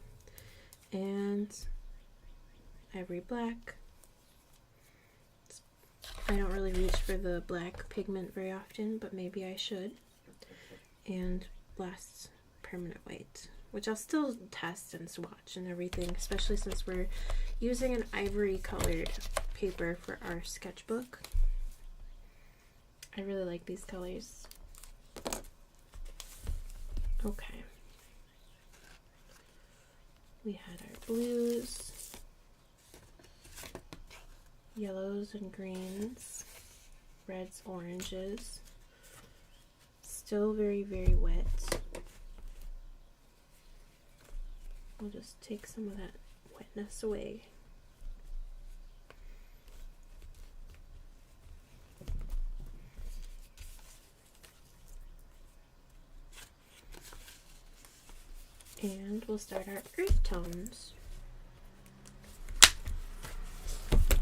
And ivory black. I don't really reach for the black pigment very often, but maybe I should. And last, permanent white, which I'll still test and swatch and everything, especially since we're using an ivory colored paper for our sketchbook. I really like these colors. Okay. We had our blues, yellows and greens, reds, oranges. Still very, very wet. We'll just take some of that wetness away. And we'll start our earth tones.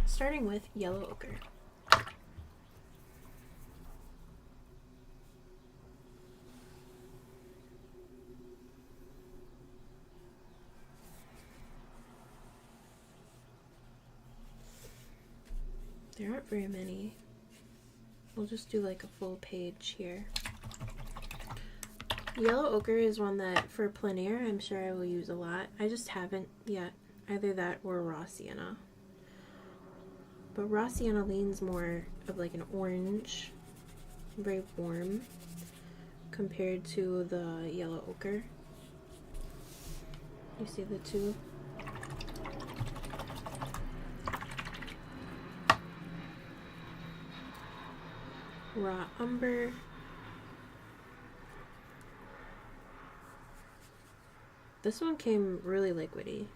Starting with yellow ochre. There aren't very many. We'll just do like a full page here. Yellow ochre is one that for plein air I'm sure I will use a lot. I just haven't yet. Either that or raw sienna. But raw sienna leans more of like an orange, very warm, compared to the yellow ochre. You see the two? Raw umber. This one came really liquidy.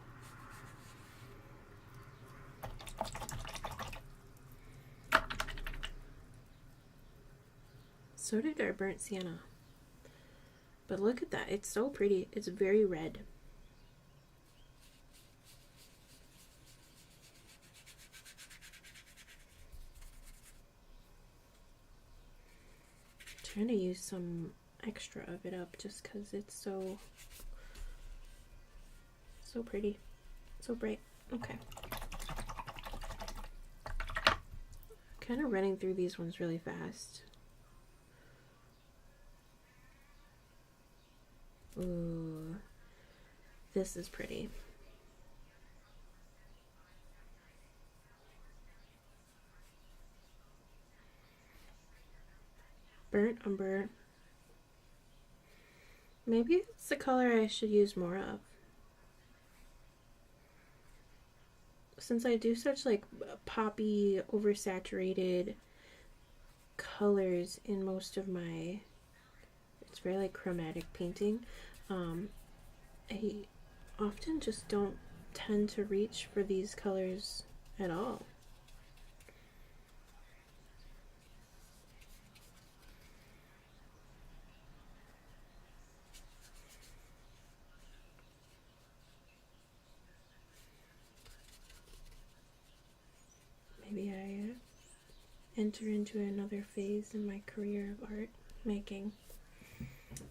So did our burnt sienna. But look at that, it's so pretty. It's very red. Trying to use some extra of it up just because it's so pretty, so bright. Okay, kind of running through these ones really fast. Ooh, this is pretty. Burnt umber. Maybe it's the color I should use more of. Since I do such like poppy, oversaturated colors in most of my, it's very like chromatic painting, I often just don't tend to reach for these colors at all. Maybe I enter into another phase in my career of art making,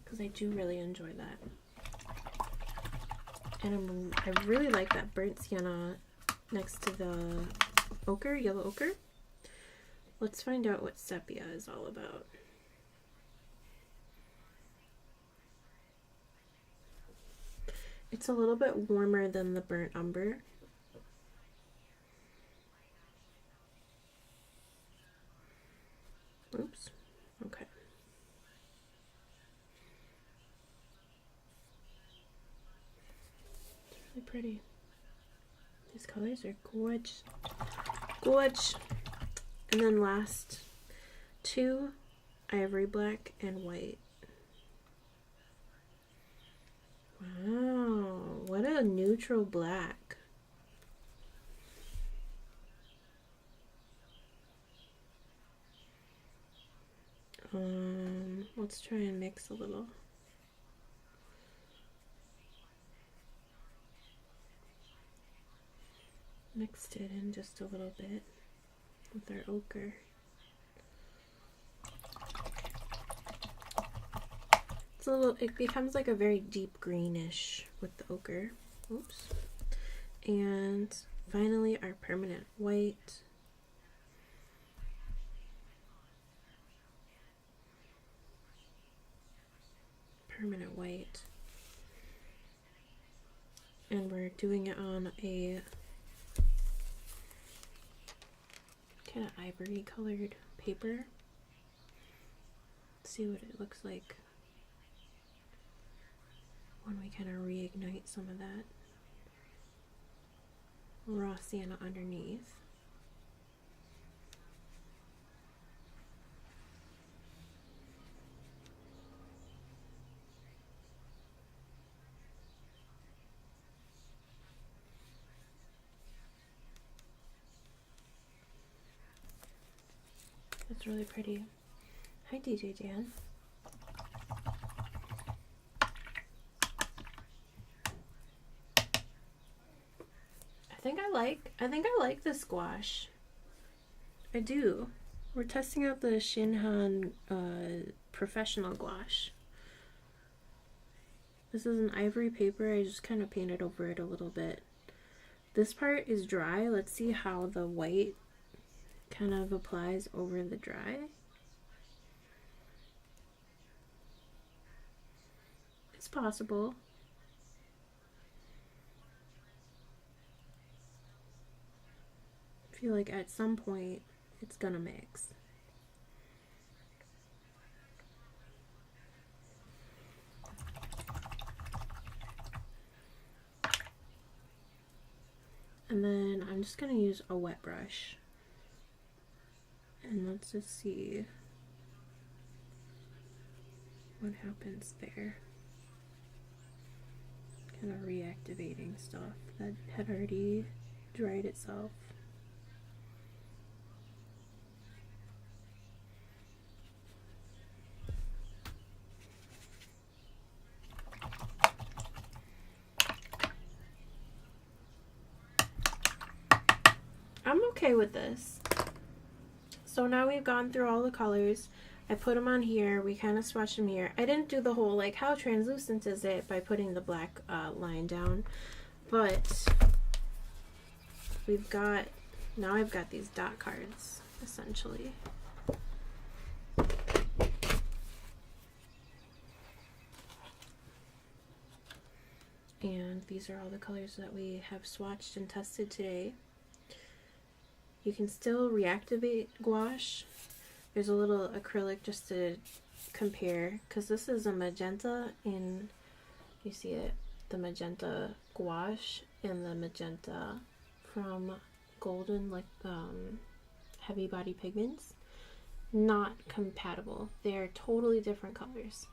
because I do really enjoy that. And I really like that burnt sienna next to the ochre, yellow ochre. Let's find out what sepia is all about. It's a little bit warmer than the burnt umber. Oops. Okay. It's really pretty. These colors are gorgeous. Gorgeous. And then last two, ivory black and white. Wow, what a neutral black. Let's try and mix a little. Mixed it in just a little bit with our ochre. It's a little, it becomes like a very deep greenish with the ochre. Oops. And finally our permanent white. Permanent white. And we're doing it on a kind of ivory colored paper. Let's see what it looks like when we kind of reignite some of that raw sienna underneath. That's really pretty. Hi DJ Dan. I think I like this gouache. I do. We're testing out the ShinHan professional gouache. This is an ivory paper. I just kind of painted over it a little bit. This part is dry. Let's see how the white kind of applies over the dry. It's possible. I feel like at some point it's gonna mix. And then I'm just gonna use a wet brush. And let's just see what happens there. Kind of reactivating stuff that had already dried itself. I'm okay with this. So now we've gone through all the colors. I put them on here. We kind of swatched them here. I didn't do the whole like how translucent is it by putting the black line down, but we've got, now I've got these dot cards essentially. And these are all the colors that we have swatched and tested today. You can still reactivate gouache. There's a little acrylic just to compare, because this is a magenta in, you see it, the magenta gouache and the magenta from golden, like heavy body pigments. Not compatible. They're totally different colors.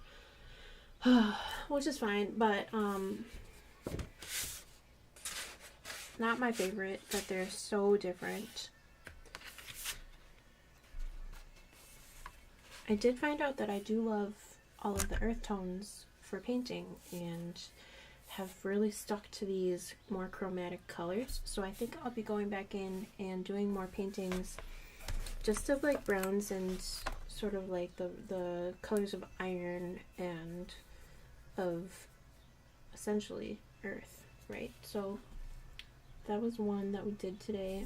Which is fine, but not my favorite, but they're so different. I did find out that I do love all of the earth tones for painting and have really stuck to these more chromatic colors. So I think I'll be going back in and doing more paintings just of like browns and sort of like the colors of iron and of essentially earth, right? So that was one that we did today.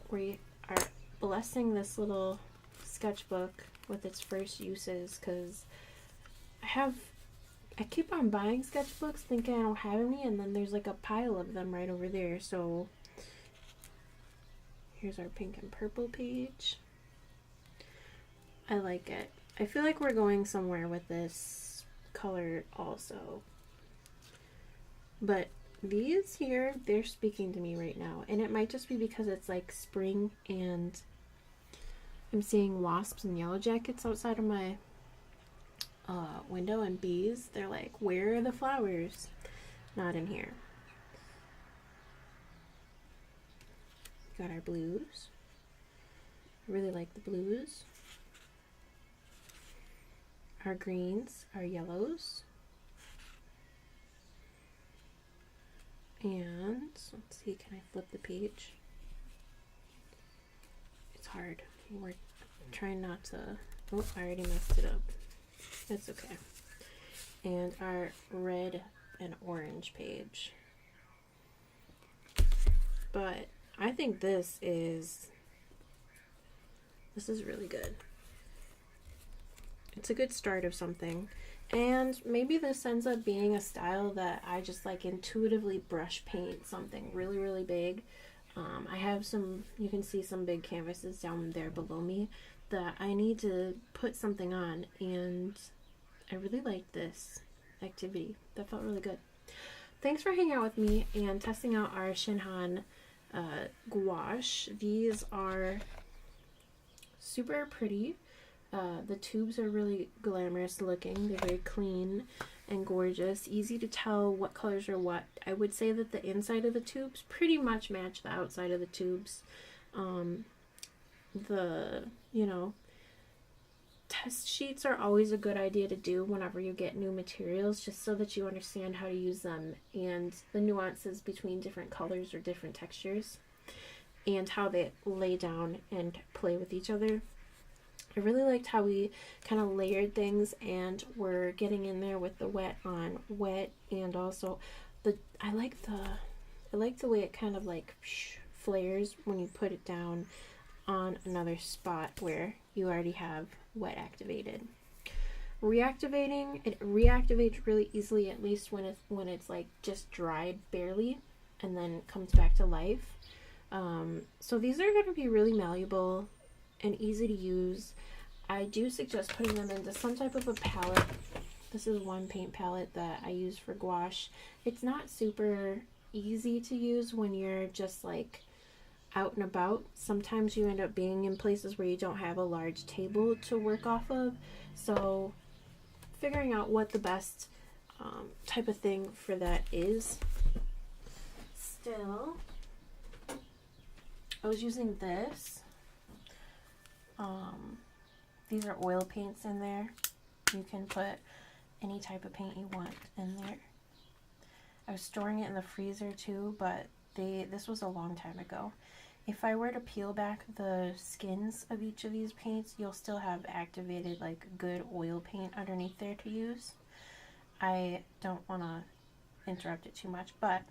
We are blessing this little sketchbook with its first uses, because I keep on buying sketchbooks thinking I don't have any, and then there's like a pile of them right over there. So here's our pink and purple page. I like it. I feel like we're going somewhere with this color also, but these here, they're speaking to me right now, and it might just be because it's like spring and I'm seeing wasps and yellow jackets outside of my window, and bees. They're like, where are the flowers? Not in here. Got our blues, Really like the blues. Our greens, our yellows. And let's see, can I flip the page? It's hard. We're trying not to. Oh, I already messed it up. It's okay. And our red and orange page. But I think this is really good. It's a good start of something. And maybe this ends up being a style that I just like intuitively brush paint something really, really big. I have some, you can see some big canvases down there below me that I need to put something on, and I really like this activity. That felt really good. Thanks for hanging out with me and testing out our ShinHan gouache. These are super pretty. The tubes are really glamorous looking. They're very clean and gorgeous. Easy to tell what colors are what. I would say that the inside of the tubes pretty much match the outside of the tubes. Test sheets are always a good idea to do whenever you get new materials, just so that you understand how to use them and the nuances between different colors or different textures and how they lay down and play with each other. I really liked how we kind of layered things and we're getting in there with the wet on wet, and also I like the way it kind of like flares when you put it down on another spot where you already have wet activated. Reactivating, it reactivates really easily, at least when it's like just dried barely and then comes back to life. So these are going to be really malleable and easy to use. I do suggest putting them into some type of a palette. This is one paint palette that I use for gouache. It's not super easy to use when you're just like out and about. Sometimes you end up being in places where you don't have a large table to work off of. So figuring out what the best type of thing for that is. Still, I was using this. These are oil paints in there. You can put any type of paint you want in there. I was storing it in the freezer too, but this was a long time ago. If I were to peel back the skins of each of these paints, you'll still have activated like good oil paint underneath there to use. I don't want to interrupt it too much, but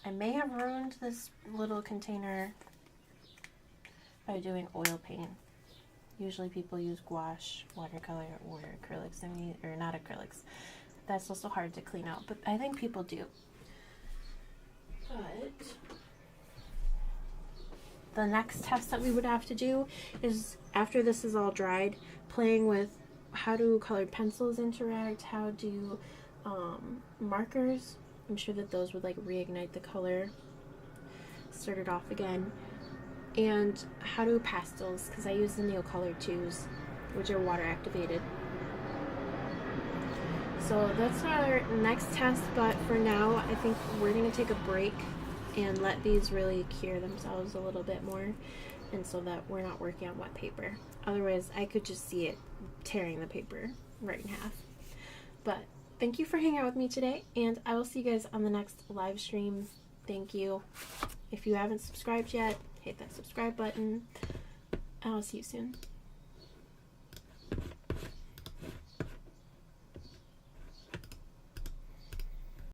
I may have ruined this little container by doing oil paint. Usually people use gouache, watercolor, or acrylics. Or not acrylics. That's also hard to clean out, but I think people do. But the next test that we would have to do is, after this is all dried, playing with how do colored pencils interact, how do markers. I'm sure that those would like reignite the color, start it off again. And how do pastels, because I use the Neo Color 2s, which are water activated. So that's our next test, but for now I think we're going to take a break and let these really cure themselves a little bit more, and so that we're not working on wet paper. Otherwise I could just see it tearing the paper right in half. But thank you for hanging out with me today, and I will see you guys on the next live stream. Thank you. If you haven't subscribed yet, hit that subscribe button. I'll see you soon.